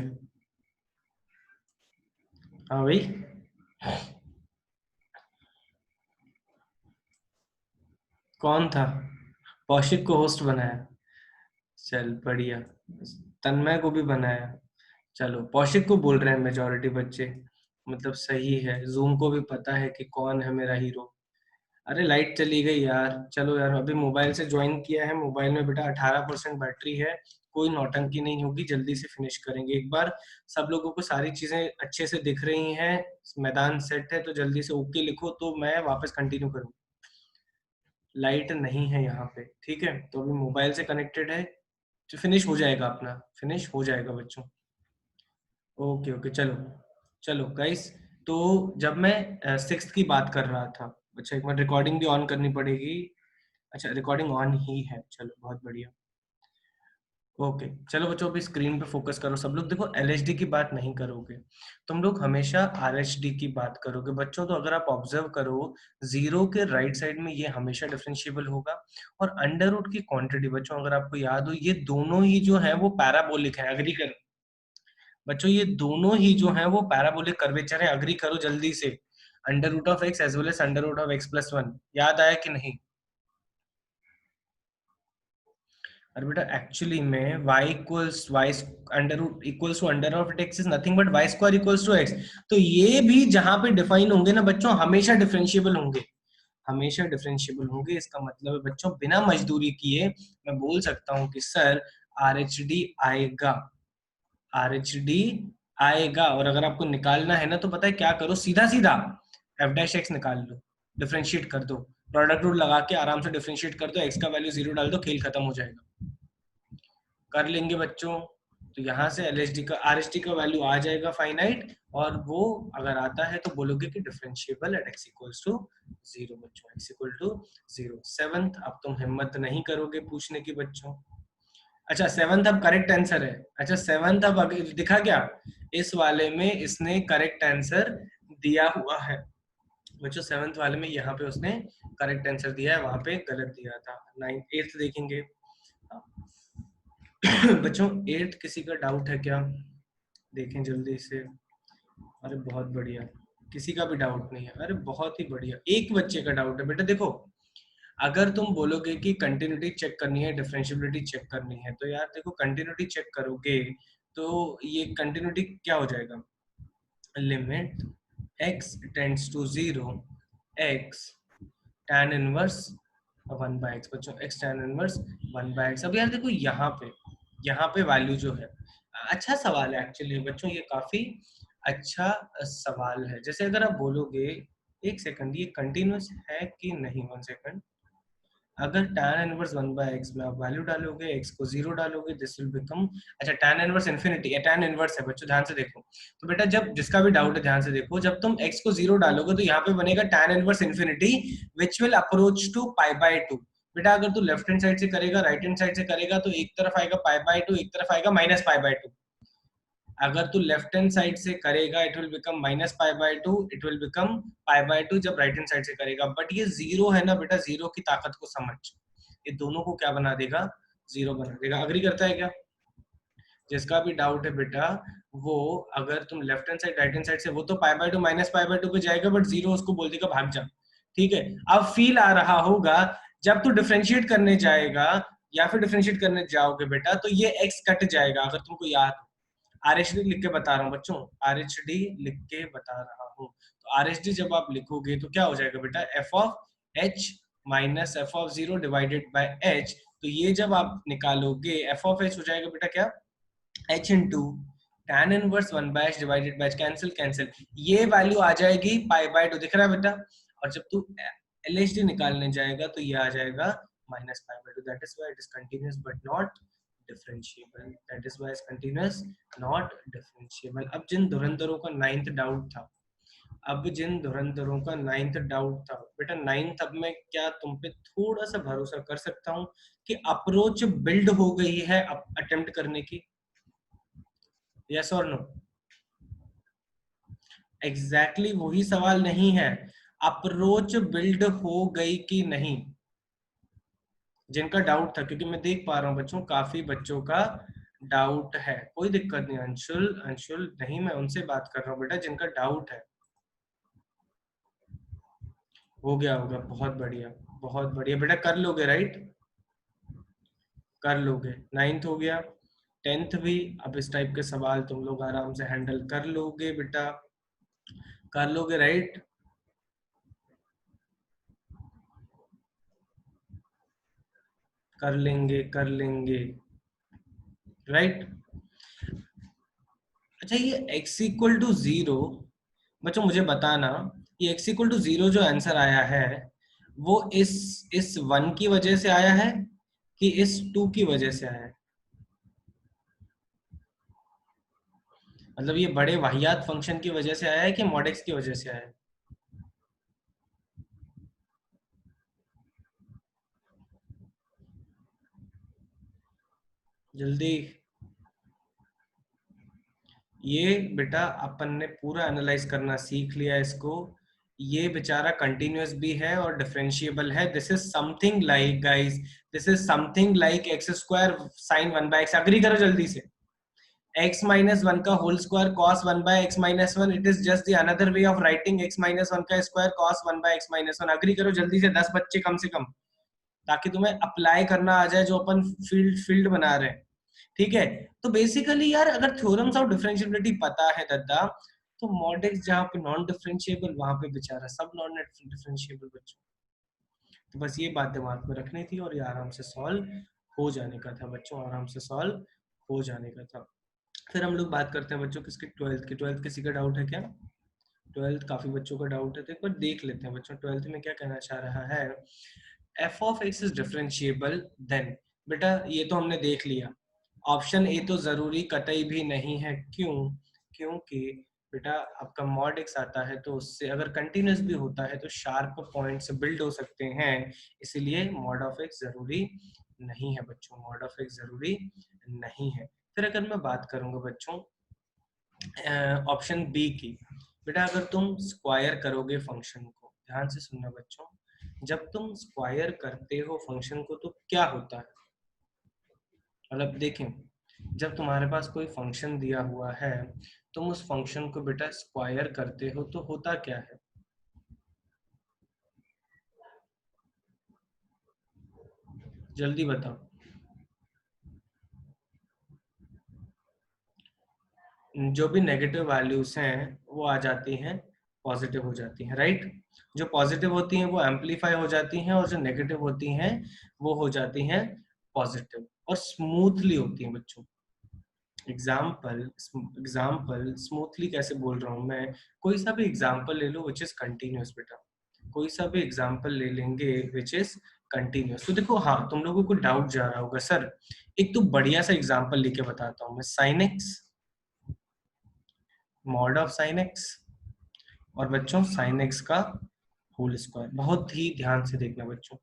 हाँ भाई, कौन था? कौशिक को होस्ट बनाया, चल बढ़िया। तन्मय को भी बनाया, चलो कौशिक को बोल रहे हैं मेजोरिटी बच्चे, मतलब सही है। जूम को भी पता है कि कौन है मेरा हीरो। अरे लाइट चली गई यार, चलो यार, अभी मोबाइल से ज्वाइन किया है, मोबाइल में बेटा 18% बैटरी है, कोई नौटंकी नहीं होगी, जल्दी से फिनिश करेंगे एक बार। सब लोगों को सारी चीजें अच्छे से दिख रही हैं, मैदान सेट है, तो जल्दी से ओके लिखो तो मैं वापस कंटिन्यू करूँ। लाइट नहीं है यहाँ पे, ठीक है, तो अभी मोबाइल से कनेक्टेड है, तो फिनिश हो जाएगा अपना, फिनिश हो जाएगा बच्चों। ओके ओके, चलो चलो गाइस। तो जब मैं सिक्स्थ की बात कर रहा था, अच्छा एक बार रिकॉर्डिंग भी ऑन करनी पड़ेगी। अच्छा रिकॉर्डिंग ऑन ही है, चलो बहुत बढ़िया। ओके चलो बच्चों, अभी स्क्रीन पे फोकस करो सब लोग, देखो LHD की बात नहीं करोगे, तुम लोग हमेशा RHD की बात करोगे बच्चों। तो अगर आप ऑब्जर्व करो, जीरो के राइट साइड में ये हमेशा डिफरेंशिएबल होगा, और अंडर रूट की क्वांटिटी बच्चों अगर आपको याद हो, ये दोनों ही जो है वो पैराबोलिक है, अग्री करो बच्चों, ये दोनों ही जो है वो पैराबोलिक कर्वेचर है, अग्री करो जल्दी से। Under root of x as well as under root of x+1, याद आया कि नहीं? और बेटा एक्चुअली में y equals y under root equals to under of x is nothing but y square equals to x। तो ये भी जहां पे डिफाइन होंगे ना बच्चों, हमेशा डिफरेंशिएबल होंगे, हमेशा डिफरेंशिएबल होंगे। इसका मतलब है बच्चों, बिना मजदूरी किए मैं बोल सकता हूँ कि सर RHD आएगा, RHD आएगा। और अगर आपको निकालना है ना, तो पता है क्या करो, सीधा सीधा f' निकाल लो, डिफरेंशिएट कर दो, प्रोडक्ट रूल लगा के आराम से डिफरेंशिएट कर दो, x का वैल्यू 0 डाल दो, खेल खत्म हो जाएगा। कर लेंगे बच्चों, तो यहाँ से एलएचडी का आरएचडी का वैल्यू आ जाएगा फाइनाइट, और वो अगर आता है तो बोलोगे कि differentiable at x equals to 0 बच्चों, x इक्वल टू 0। सेवंथ, अब तुम हिम्मत नहीं करोगे पूछने की बच्चों। अच्छा सेवंथ अब करेक्ट आंसर है। अच्छा सेवंथ अब दिखा क्या, इस वाले में इसने करेक्ट आंसर दिया हुआ है बच्चों। सेवंथ वाले में यहाँ पे उसने करेक्ट आंसर दिया है, वहां पे गलत दिया था। नाइन्थ एट्थ देखेंगे बच्चों। एट्थ किसी का डाउट है क्या, देखें जल्दी से। अरे बहुत बढ़िया, किसी का भी डाउट नहीं है, अरे बहुत ही बढ़िया, एक बच्चे का डाउट है बेटा। देखो अगर तुम बोलोगे कि कंटिन्यूटी चेक करनी है, डिफरेंशिएबिलिटी चेक करनी है, तो यार देखो कंटिन्यूटी चेक करोगे तो ये कंटिन्यूटी क्या हो जाएगा, limit x tends to 0 x tan inverse 1/x बच्चों, x tan इनवर्स 1/x। अब यार देखो यहाँ पे वैल्यू जो है, अच्छा सवाल है एक्चुअली बच्चों, ये काफी अच्छा सवाल है। जैसे अगर आप बोलोगे, एक सेकंड, ये कंटिन्यूस है कि नहीं, 1 सेकंड। अगर tan इनवर्स 1/x में आप वैल्यू डालोगे, x को 0 डालोगे, दिस विल बिकम, अच्छा tan इनवर्स इंफिनिटी है, tan इनवर्स है बच्चों, ध्यान से देखो। तो बेटा जब, जिसका भी डाउट है ध्यान से देखो, जब तुम x को 0 डालोगे तो यहाँ पे बनेगा tan inverse infinity which will approach to π/2। बेटा अगर तू लेफ्ट हैंड साइड से करेगा, राइट हैंड साइड से करेगा, तो एक तरफ आएगा π/2, एक तरफ आएगा -π/2। अगर तू लेफ्ट हैंड साइड से करेगा it will become -π/2, it will become π/2 जब राइट हैंड साइड से करेगा। बट ये जीरो है ना बेटा, जीरो की ताकत को समझ, ये दोनों को क्या बना देगा, जीरो बना देगा। अग्री करता है क्या, जिसका भी डाउट है बेटा वो, अगर तुम left hand side right hand side से, वो तो π/2 -π/2 पे जाएगा, बट जीरो उसको बोल देगा भाग जा। ठीक है, अब फील आ रहा होगा जब तू डिफरेंशिएट करने जाएगा या फिर डिफरेंशिएट करने जाओगे बेटा, तो ये x कट जाएगा। अगर तुमको याद, आरएचडी लिख के बता रहा हूँ बच्चों, आरएचडी लिख के बता रहा हूँ। तो आरएचडी जब आप लिखोगे तो क्या हो जाएगा बेटा, F of H minus F of 0 divided by H. तो ये जब आप निकालोगे, एफ ऑफ एच हो जाएगा बेटा क्या, h into tan inverse 1/h divided by, cancel cancel, ये वैल्यू आ जाएगी π/2, दिख रहा है बेटा। और जब तू एलएचडी निकालने जाएगा तो ये आ जाएगा -π/2। That is why it is continuous but not differentiable, that is why it's continuous not differentiable. अब जिन धुरंधरों का नाइन्थ डाउट था, अब जिन धुरंधरों का नाइन्थ डाउट था बेटा, नाइन्थ, अब मैं क्या तुम पे थोड़ा सा भरोसा कर सकता हूँ कि अप्रोच बिल्ड हो गई है अटेम्प्ट करने की, यस और नो। एग्जैक्टली वही सवाल नहीं है, अप्रोच बिल्ड हो गई कि नहीं, जिनका डाउट था, क्योंकि मैं देख पा रहा हूँ बच्चों काफी बच्चों का डाउट है। कोई दिक्कत नहीं, अंशुल अंशुल नहीं, मैं उनसे बात कर रहा हूँ बेटा जिनका डाउट है। हो गया होगा, बहुत बढ़िया, बहुत बढ़िया बेटा, कर लोगे राइट, कर लोगे। नाइन्थ हो गया, टेंथ भी, अब इस टाइप के सवाल तुम लोग आराम से हैंडल कर लोगे बेटा, कर लोगे राइट। कर लेंगे, कर लेंगे राइट। अच्छा ये x इक्वल टू 0 बच्चों मुझे बताना, ये x इक्वल टू 0 जो आंसर आया है वो इस 1 की वजह से आया है कि इस 2 की वजह से आया है, मतलब ये बड़े वाहियात फंक्शन की वजह से आया है कि mod x की वजह से आया है। जल्दी, ये बेटा अपन ने पूरा एनालाइज करना सीख लिया इसको, ये बेचारा कंटिन्यूअस भी है और डिफरेंशिएबल है। This is something like guys, this is something like x square sine 1/x। Agree करो जल्दी से, x minus 1 का whole square cos 1/x minus 1, it is just the another way of writing x minus 1 का square cos 1/x minus 1। Agree करो जल्दी से, 10 बच्चे कम से कम, ताकि तुम्हें अप्लाई करना आ जाए जो अपन फील्ड फील्ड बना रहे हैं। ठीक है, तो बेसिकली यार अगर थ्योरम्स ऑफ डिफरेंशिएबिलिटी पता है दद्दा, तो mod x जहाँ पे नॉन डिफरेंशिएबल, वहां पे बेचारा सब नॉन डिफरेंशिएबल बच्चों। तो बस ये बात दिमाग में रखनी थी और ये आराम से सॉल्व हो जाने का था बच्चों, आराम से सॉल्व हो जाने का था। फिर हम लोग बात करते हैं बच्चों किसकी, ट्वेल्थ की। ट्वेल्थ किसी का डाउट है क्या, ट्वेल्थ काफी बच्चों का डाउट है, तो एक बार देख लेते हैं बच्चों ट्वेल्थ में क्या कहना चाह रहा है। F of x is differentiable then, बेटा ये तो हमने देख लिया, ऑप्शन ए तो जरूरी कतई भी नहीं है। क्यों? क्योंकि बेटा आपका मॉड एक्स आता है तो उससे अगर कंटिन्यूस भी होता है तो शार्प पॉइंट से बिल्ड हो सकते हैं, इसीलिए मॉड ऑफ एक्स जरूरी नहीं है बच्चों, मॉड ऑफ एक्स जरूरी नहीं है। फिर अगर मैं बात करूंगा बच्चों ऑप्शन बी की, बेटा अगर तुम स्क्वायर करोगे फंक्शन को, ध्यान से सुनना बच्चों, जब तुम स्क्वायर करते हो फंक्शन को तो क्या होता है, मतलब देखें, जब तुम्हारे पास कोई फंक्शन दिया हुआ है, तुम उस फंक्शन को बेटा स्क्वायर करते हो तो होता क्या है? जल्दी बताओ। जो भी नेगेटिव वैल्यूज हैं वो आ जाती हैं पॉजिटिव हो जाती हैं, राइट? जो पॉजिटिव होती हैं वो एम्पलीफाई हो जाती हैं और जो नेगेटिव होती हैं वो हो जाती हैं पॉजिटिव और स्मूथली होती हैं बच्चों। एग्जाम्पल, एग्जाम्पल स्मूथली कैसे बोल रहा हूँ मैं, कोई सा भी एग्जाम्पल ले लो विच इज कंटिन्यूअस बेटा, कोई सा भी एग्जाम्पल ले लेंगे विच इज कंटिन्यूअस। तो देखो हाँ, तुम लोगों को डाउट जा रहा होगा सर, एक तो बढ़िया सा एग्जाम्पल लेके बताता हूँ मैं, sine x, mod of sine x, और बच्चों साइन एक्स का होल स्क्वायर। बहुत ही ध्यान से देखना बच्चों,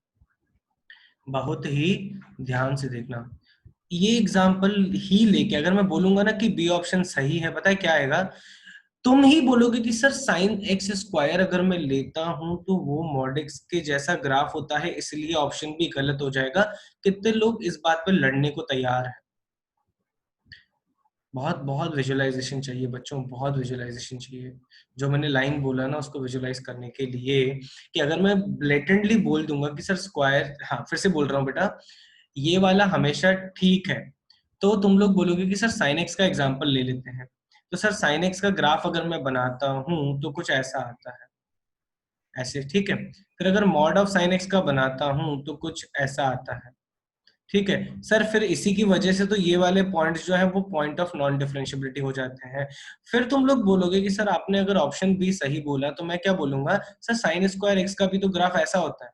बहुत ही ध्यान से देखना, ये एग्जाम्पल ही लेके अगर मैं बोलूंगा ना कि बी ऑप्शन सही है, पता है क्या आएगा? तुम ही बोलोगे कि सर साइन एक्स स्क्वायर अगर मैं लेता हूं तो वो मॉड एक्स के जैसा ग्राफ होता है, इसलिए ऑप्शन भी गलत हो जाएगा। कितने लोग इस बात पे लड़ने को तैयार है? बहुत बहुत विजुअलाइजेशन चाहिए बच्चों, बहुत विजुअलाइजेशन चाहिए। जो मैंने लाइन बोला ना उसको विजुअलाइज करने के लिए, कि अगर मैं ब्लेटेंटली बोल दूंगा कि सर स्क्वायर, हाँ फिर से बोल रहा हूँ बेटा, ये वाला हमेशा ठीक है, तो तुम लोग बोलोगे कि सर साइन एक्स का एग्जाम्पल ले लेते हैं, तो सर साइन एक्स का ग्राफ अगर मैं बनाता हूं तो कुछ ऐसा आता है, ऐसे, ठीक है। फिर अगर मॉड ऑफ साइन एक्स का बनाता हूं तो कुछ ऐसा आता है, ठीक है सर। फिर इसी की वजह से तो ये वाले पॉइंट्स जो है वो पॉइंट ऑफ नॉन डिफरेंशियबिलिटी हो जाते हैं। फिर तुम लोग बोलोगे कि सर आपने अगर ऑप्शन बी सही बोला तो मैं क्या बोलूंगा, सर साइन स्क्वायर एक्स का भी तो ग्राफ ऐसा होता है,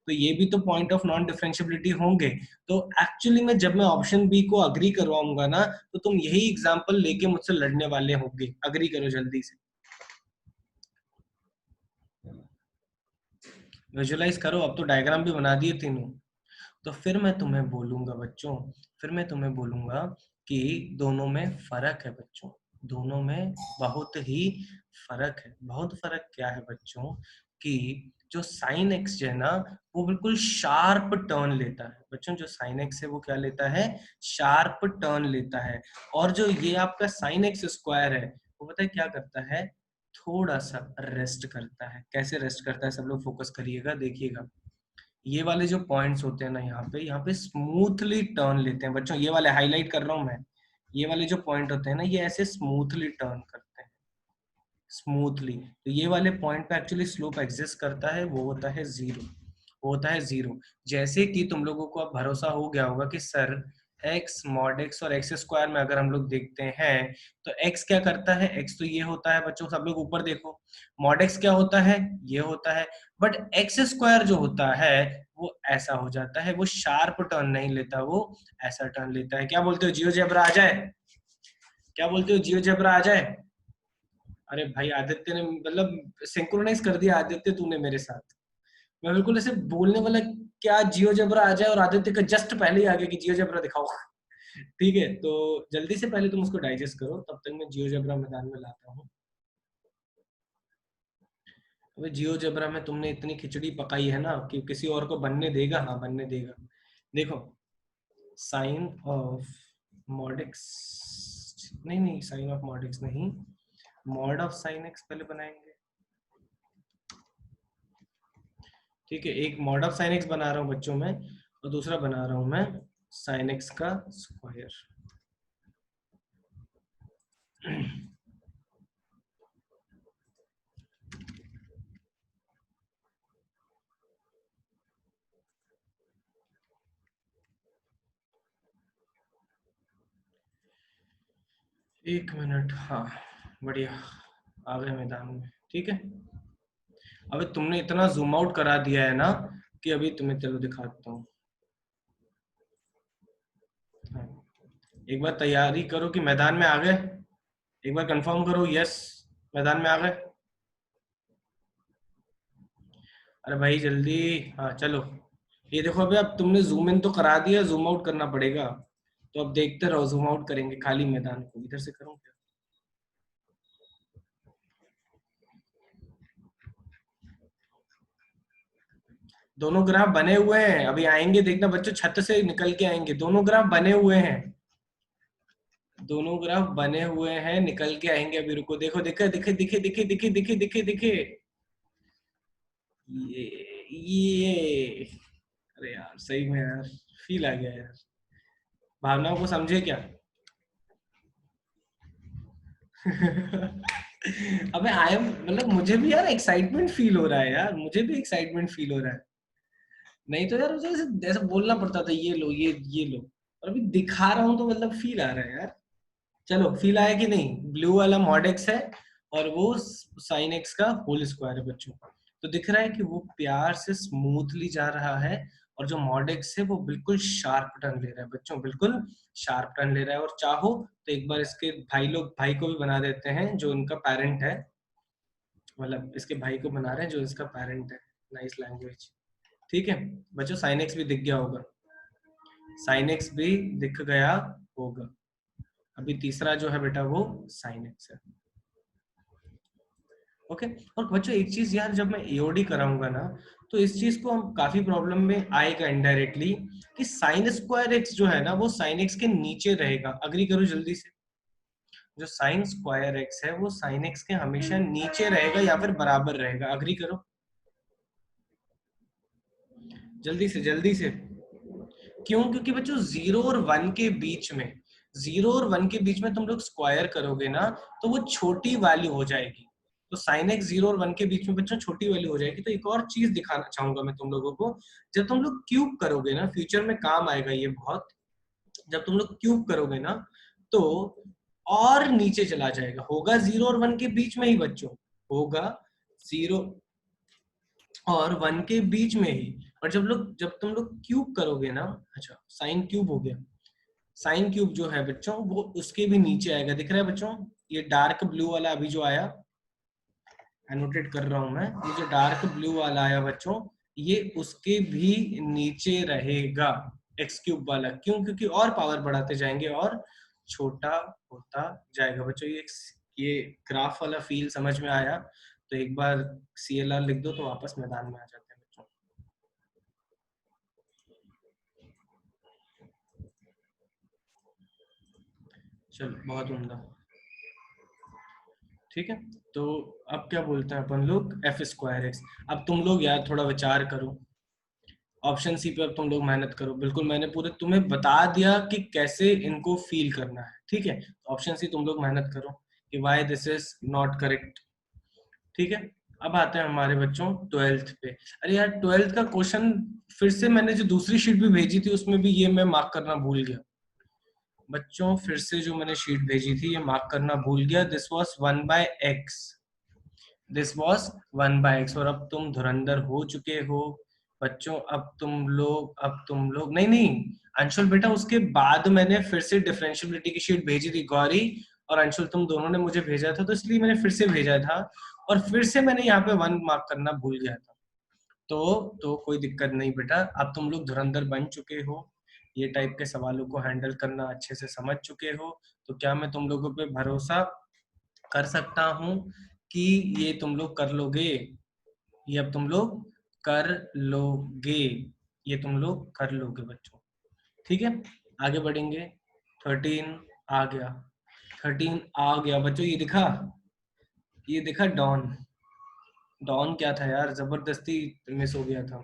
तो ये भी तो पॉइंट ऑफ नॉन डिफरेंशियबिलिटी होंगे। तो एक्चुअली में जब मैं ऑप्शन बी को अग्री करवाऊंगा ना, तो तुम यही एग्जांपल लेके मुझसे लड़ने वाले होंगे। अग्री करो जल्दी से, विजुअलाइज करो, अब तो डायग्राम भी बना दिए तीनों। तो फिर मैं तुम्हें बोलूंगा बच्चों, फिर मैं तुम्हें बोलूंगा कि दोनों में फर्क है बच्चों, दोनों में बहुत ही फर्क है। बहुत फर्क क्या है बच्चों, कि जो साइन एक्स है ना वो बिल्कुल शार्प टर्न लेता है बच्चों, जो साइन एक्स है वो क्या लेता है, शार्प टर्न लेता है। और जो ये आपका साइन एक्स स्क्वायर है वो पता है क्या करता है, थोड़ा सा रेस्ट करता है। कैसे रेस्ट करता है, सब लोग फोकस करिएगा, देखिएगा। ये वाले जो पॉइंट्स होते हैं ना यहाँ पे स्मूथली टर्न लेते हैं बच्चों, ये वाले हाईलाइट कर रहा हूं मैं, ये वाले जो पॉइंट होते हैं ना ये ऐसे स्मूथली टर्न करते हैं, स्मूथली। तो ये वाले पॉइंट पे एक्चुअली स्लोप एग्जिस्ट करता है, वो होता है जीरो, वो होता है जीरो। जैसे कि तुम लोगों को अब भरोसा हो गया होगा कि सर एक्स मॉड एक्स और एक्स स्क्वायर में अगर हम लोग देखते हैं तो एक्स क्या करता है, एक्स तो ये होता है बच्चों, सब लोग ऊपर देखो, मॉड एक्स क्या होता है, ये होता है। बट एक्स स्क्वायर जो होता है वो ऐसा हो जाता है, वो शार्प टर्न नहीं लेता, वो ऐसा टर्न लेता है। क्या बोलते हो, जियो जेब्रा आ जाए? क्या बोलते हो, जियो जेब्रा आ जाए? अरे भाई आदित्य ने मतलब सिंक्रोनाइज कर दिया आदित्य तूने मेरे साथ। मैं बिल्कुल ऐसे बोलने वाला, क्या जियो जबरा आ जाए और आदित्य का जस्ट पहले ही आ गया कि जियो जबरा दिखाओ। ठीक है, तो जल्दी से पहले तुम उसको डाइजेस्ट करो, तब तक मैं जियो जबरा मैदान में लाता हूँ। अबे जियो जबरा में तुमने इतनी खिचड़ी पकाई है ना कि किसी और को बनने देगा, हाँ बनने देगा। देखो, साइन ऑफ मॉड एक्स, नहीं नहीं साइन ऑफ मॉड एक्स नहीं, मॉड ऑफ साइन एक्स पहले बनाएंगे। ठीक है, एक मॉड ऑफ साइन एक्स बना रहा हूँ बच्चों में, और दूसरा बना रहा हूँ मैं साइन एक्स का स्क्वायर। एक मिनट, हाँ बढ़िया, आ गए मैदान में, ठीक है। अबे तुमने इतना जूम आउट करा दिया है ना कि अभी तुम्हें चलो दिखाता हूँ। हाँ, एक बार तैयारी करो कि मैदान में आ गए, एक बार कंफर्म करो, यस मैदान में आ गए। अरे भाई जल्दी, हाँ चलो। ये देखो अभी अब तुमने जूम इन तो करा दिया, जूम आउट करना पड़ेगा। तो अब देखते रहो, जूम आउट करेंगे खाली मैदान को। इधर से करूँ क्या? दोनों ग्राफ बने हुए हैं, अभी आएंगे देखना बच्चों, छत से निकल के आएंगे। दोनों ग्राफ बने हुए हैं, दोनों ग्राफ बने हुए हैं, निकल के आएंगे अभी। रुको, देखो दिखे दिखे दिखे दिखे दिखे दिखे दिखे दिखे। ये अरे यार सही में यार, फील आ गया यार। भावनाओं को समझे क्या? अबे आई एम, मतलब मुझे भी यार एक्साइटमेंट फील हो रहा है यार, मुझे भी एक्साइटमेंट फील हो रहा है। नहीं तो यार मुझे ऐसे ऐसे बोलना पड़ता था, ये लो ये लो। और अभी दिखा रहा हूँ तो मतलब फील आ रहा है यार। चलो फील आया कि नहीं? ब्लू वाला मॉड एक्स है और वो साइन एक्स का होल स्क्वायर है बच्चों। तो दिख रहा है कि वो प्यार से स्मूथली जा रहा है, और जो मॉड एक्स है वो बिल्कुल शार्प टर्न ले रहा है बच्चों, बिल्कुल शार्प टर्न ले रहा है। और चाहो तो एक बार इसके भाई को भी बना देते हैं जो इनका पेरेंट है, मतलब इसके भाई को बना रहे हैं जो इसका पेरेंट है। Nice language. ठीक है बच्चों, साइन एक्स भी दिख गया होगा, साइन एक्स भी दिख गया होगा। अभी तीसरा जो है बेटा वो साइन एक्स है। ओके। और बच्चों एक चीज यार, जब मैं एओडी कराऊंगा ना, तो इस चीज को हम काफी प्रॉब्लम में आएगा इनडायरेक्टली, कि साइन स्क्वायर एक्स जो है ना वो साइन एक्स के नीचे रहेगा। अग्री करो जल्दी से। जो साइन स्क्वायर एक्स है वो साइन एक्स के हमेशा नीचे रहेगा या फिर बराबर रहेगा। अग्री करो जल्दी से जल्दी से। क्यों? क्योंकि बच्चों जीरो और वन के बीच में, जीरो और वन के बीच में तुम लोग स्क्वायर करोगे ना, तो वो छोटी वैल्यू हो जाएगी। तो साइन एक्स जीरो और वन के बीच में बच्चों छोटी वैल्यू हो जाएगी। तो एक और चीज दिखाना चाहूंगा मैं तुम लोगों को, जब तुम लोग क्यूब करोगे ना, फ्यूचर में काम आएगा ये बहुत। जब तुम लोग क्यूब करोगे ना, तो और नीचे चला जाएगा, होगा जीरो और वन के बीच में ही बच्चों, होगा जीरो और वन के बीच में ही। और जब तुम लोग क्यूब करोगे ना, अच्छा साइन क्यूब हो गया, साइन क्यूब जो है बच्चों वो उसके भी नीचे आएगा। दिख रहा है बच्चों? ये डार्क ब्लू वाला अभी जो आया, एनोटेट कर रहा हूं मैं, ये जो डार्क ब्लू वाला आया बच्चों, ये उसके भी नीचे रहेगा, एक्स क्यूब वाला। क्यों? क्योंकि और पावर बढ़ाते जाएंगे और छोटा होता जाएगा बच्चों। ये ग्राफ वाला फील समझ में आया? तो एक बार CLR लिख दो तो वापस मैदान में आ जाते हैं बच्चों। चलो बहुत उम्दा। ठीक है, तो अब क्या बोलते हैं अपन लोग, एफ स्क्वायर एक्स। अब तुम लोग यार थोड़ा विचार करो, ऑप्शन सी पे अब तुम लोग मेहनत करो। बिल्कुल मैंने पूरे तुम्हें बता दिया कि कैसे इनको फील करना है। ठीक है, ऑप्शन सी तुम लोग मेहनत करो कि why this is not correct. ठीक है, अब आते हैं हमारे बच्चों ट्वेल्थ पे। अरे यार ट्वेल्थ का क्वेश्चन फिर से मैंने जो दूसरी शीट भी भेजी थी उसमें भी ये मैं मार्क करना भूल गया बच्चों। फिर से जो मैंने शीट भेजी थी ये मार्क करना भूल गया। This was 1/x, this was 1/x। और अब तुम धुरंधर हो चुके हो बच्चों। अब तुम लोग नहीं नहीं, अंशुल बेटा उसके बाद मैंने फिर से डिफरेंशियबिलिटी की शीट भेजी थी। गौरी और अंशुल तुम दोनों ने मुझे भेजा था, तो इसलिए मैंने फिर से भेजा था, और फिर से मैंने यहाँ पे 1 मार्क करना भूल गया था। तो कोई दिक्कत नहीं बेटा, अब तुम लोग धुरंधर बन चुके हो, ये टाइप के सवालों को हैंडल करना अच्छे से समझ चुके हो। तो क्या मैं तुम लोगों पे भरोसा कर सकता हूँ कि ये तुम लोग कर लोगे? ये अब तुम लोग कर लोगे, ये तुम लोग कर लोगे बच्चों। ठीक है, आगे बढ़ेंगे। 13 आ गया, 13 आ गया बच्चों। ये दिखा डॉन। डॉन क्या था यार, जबरदस्ती मिस हो गया था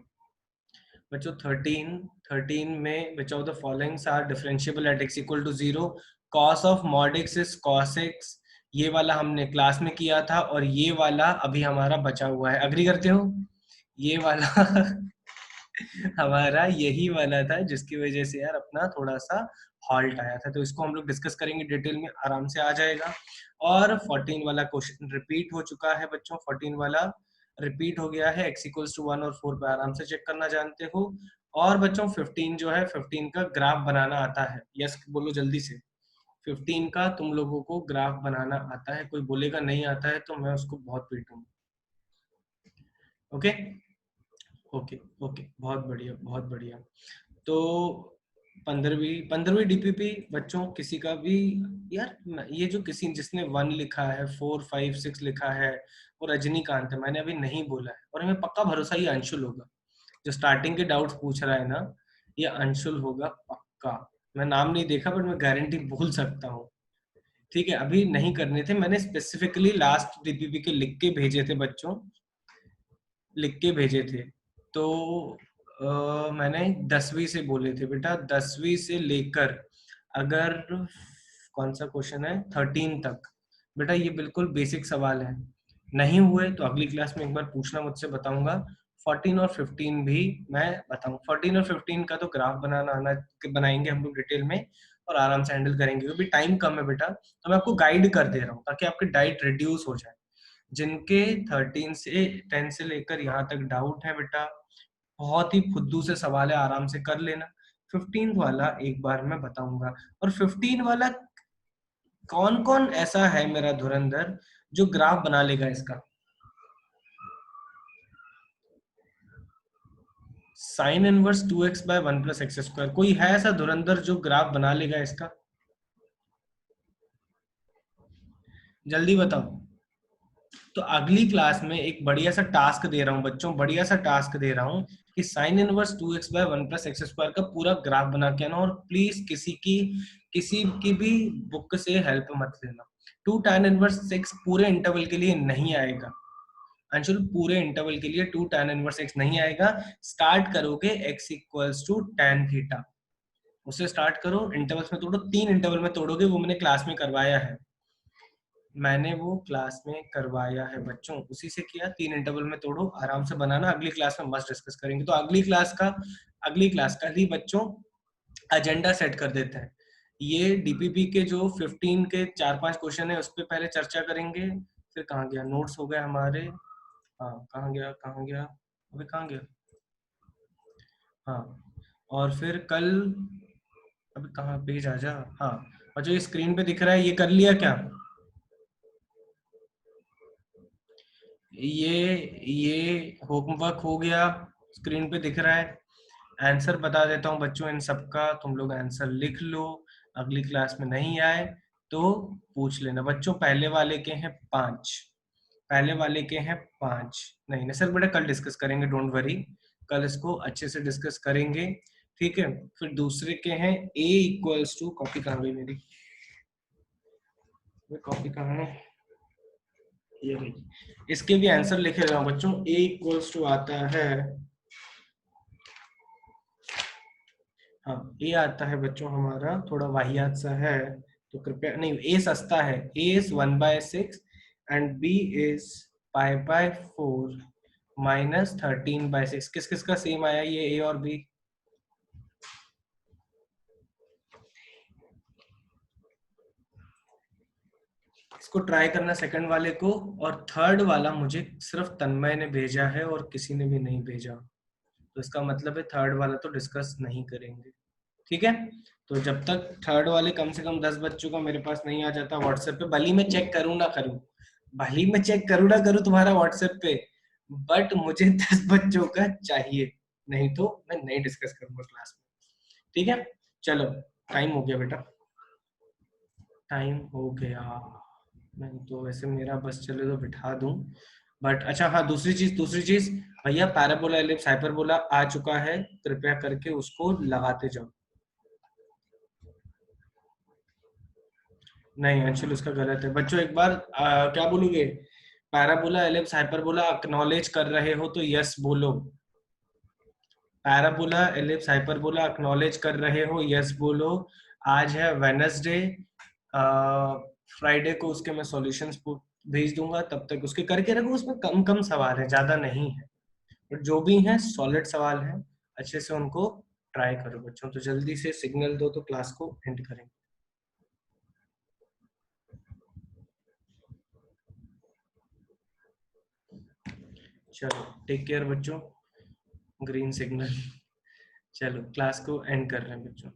बच्चों। 13 में बच्चों the followings are differentiable at x equal to 0। Cos of mod x is cos x। ये वाला हमने क्लास में किया था, और ये वाला अभी हमारा बचा हुआ है। अग्री करते हो? ये वाला हमारा यही वाला था जिसकी वजह से यार अपना थोड़ा सा हॉल्ट आया था। तो इसको हम लोग डिस्कस करेंगे डिटेल में, आराम से आ जाएगा। और 14 वाला क्वेश्चन रिपीट हो चुका है बच्चों, 14 वाला रिपीट हो गया है। x इक्वल्स टू 1 और 4 पे आराम से चेक करना जानते हो। और बच्चों 15 जो है, 15 का ग्राफ बनाना आता है। यस बोलो जल्दी से। 15 का तुम लोगों को ग्राफ बनाना आता है, कोई बोलेगा नहीं आता है तो मैं उसको बहुत पीटूंगा। ओके ओके ओके, बहुत बढ़िया बहुत बढ़िया। तो 15वीं डीपीपी बच्चों, किसी का भी यार, ये जो किसी जिसने 1 लिखा है, 4 5 6 लिखा है वो रजनीकांत है, मैंने अभी नहीं बोला है, और हमें पक्का भरोसा ये अंशुल होगा। जो स्टार्टिंग के डाउट्स पूछ रहा है ना, ये अंशुल होगा पक्का। मैं नाम नहीं देखा बट मैं गारंटी बोल सकता हूँ। ठीक है, अभी नहीं करने थे, मैंने स्पेसिफिकली लास्ट डीपीपी के लिख के भेजे थे बच्चों, लिख के भेजे थे। तो मैंने 10वीं से बोले थे बेटा, 10वीं से लेकर अगर कौन सा क्वेश्चन है 13 तक, बेटा ये बिल्कुल बेसिक सवाल है। नहीं हुए तो अगली क्लास में एक बार पूछना, मुझसे बताऊंगा। 14 और 15 भी मैं बताऊं, 14 और 15 का तो ग्राफ बनाना आना, बनाएंगे हम लोग डिटेल में और आराम से हैंडल करेंगे, क्योंकि टाइम कम है बेटा, तो मैं आपको गाइड कर दे रहा हूँ ताकि आपकी डाइट रिड्यूस हो जाए। जिनके 13 से 10 से लेकर यहाँ तक डाउट है बेटा, बहुत ही फुद्दू से सवाल है, आराम से कर लेना। 15 वाला एक बार मैं बताऊंगा। और 15 वाला कौन कौन ऐसा है मेरा धुरंधर जो ग्राफ बना लेगा इसका? Sine inverse 2x by 1 plus x square, कोई है ऐसा धुरंधर जो ग्राफ बना लेगा इसका? जल्दी बताओ। तो अगली क्लास में एक बढ़िया सा टास्क दे रहा हूँ बच्चों, बढ़िया सा टास्क दे रहा हूँ कि sine inverse 2x by 1 plus x square का पूरा ग्राफ बना के आना, और प्लीज किसी की भी बुक से हेल्प मत लेना। 2 tan इनवर्स 6 पूरे इंटरवल के लिए नहीं आएगा अंशुल, पूरे इंटरवल के लिए 2 tan इनवर्स x नहीं आएगा। स्टार्ट करोगे x equals to tan theta, उससे स्टार्ट करो, इंटरवल्स में तोड़ो, 3 इंटरवल में तोड़ोगे, वो मैंने क्लास में करवाया है, मैंने वो क्लास में करवाया है बच्चों, उसी से किया। 3 इंटरवल में तोड़ो, आराम से बनाना, अगली क्लास में मस्त डिस्कस करेंगे। तो अगली क्लास का ही बच्चों एजेंडा सेट कर देते हैं। ये डीपीपी के जो 15 के 4-5 क्वेश्चन है उस पर पहले चर्चा करेंगे। फिर कहाँ गया, नोट्स हो गए हमारे, हाँ कहाँ गया, अबे कहाँ गया, हाँ। और फिर कल, अभी कहाँ, पेज आ जा, हाँ। और जो ये स्क्रीन पे दिख रहा है ये कर लिया क्या? ये होमवर्क हो गया, स्क्रीन पे दिख रहा है। आंसर बता देता हूँ बच्चों इन सबका, तुम लोग आंसर लिख लो, अगली क्लास में नहीं आए तो पूछ लेना बच्चों। पहले वाले के हैं 5, पहले वाले के हैं 5, नहीं नहीं सर बेटा कल डिस्कस करेंगे, डोंट वरी, कल इसको अच्छे से डिस्कस करेंगे। ठीक है, फिर दूसरे के हैं a इक्वल्स टू, कॉपी कहाँ गई मेरी, कॉपी कहाँ है, ये रही। इसके भी आंसर लिखे रहा हूँ बच्चों। a इक्वल्स टू आता है, हाँ ए आता है बच्चों हमारा, थोड़ा वाहियात सा है तो कृपया, नहीं ए सस्ता है, A is 1/6 and B is π/4 minus 13/6। किस किस का सेम आया ये ए और बी? इसको ट्राई करना सेकंड वाले को, और थर्ड वाला मुझे सिर्फ तन्मय ने भेजा है और किसी ने भी नहीं भेजा, तो इसका मतलब है थर्ड वाला तो डिस्कस नहीं करेंगे। ठीक है, तो जब तक थर्ड वाले कम से कम 10 बच्चों का मेरे पास नहीं आ जाता व्हाट्सएप पे, भली मैं चेक करूँ ना करूँ, भली मैं चेक करूँ ना करूँ तुम्हारा व्हाट्सएप पे, बट मुझे 10 बच्चों का चाहिए, नहीं तो मैं नहीं डिस्कस करूंगा क्लास में। ठीक है, चलो, टाइम हो गया बेटा, टाइम हो गया। मैं तो वैसे मेरा बस चले तो बिठा दूं, बट अच्छा हाँ, दूसरी चीज भैया, पैराबोला एलिप्स हाइपरबोला आ चुका है, कृपया करके उसको लगाते जाओ। नहीं अंशुल उसका गलत है बच्चों, एक बार क्या बोलोगे, पैराबोला एलिप्स हाइपरबोला अक्नॉलेज कर रहे हो तो यस बोलो, पैराबोला एलिप्स हाइपरबोला अक्नॉलेज कर रहे हो यस बोलो। आज है वेनसडे, फ्राइडे को उसके मैं सॉल्यूशंस भेज दूंगा, तब तक उसके करके रखो, उसमें कम कम सवाल है, ज्यादा नहीं है, बट जो भी हैं सॉलिड सवाल हैं, अच्छे से उनको ट्राई करो बच्चों। तो जल्दी से सिग्नल दो तो क्लास को एंड करेंगे। चलो टेक केयर बच्चों, ग्रीन सिग्नल, चलो क्लास को एंड कर रहे हैं बच्चों।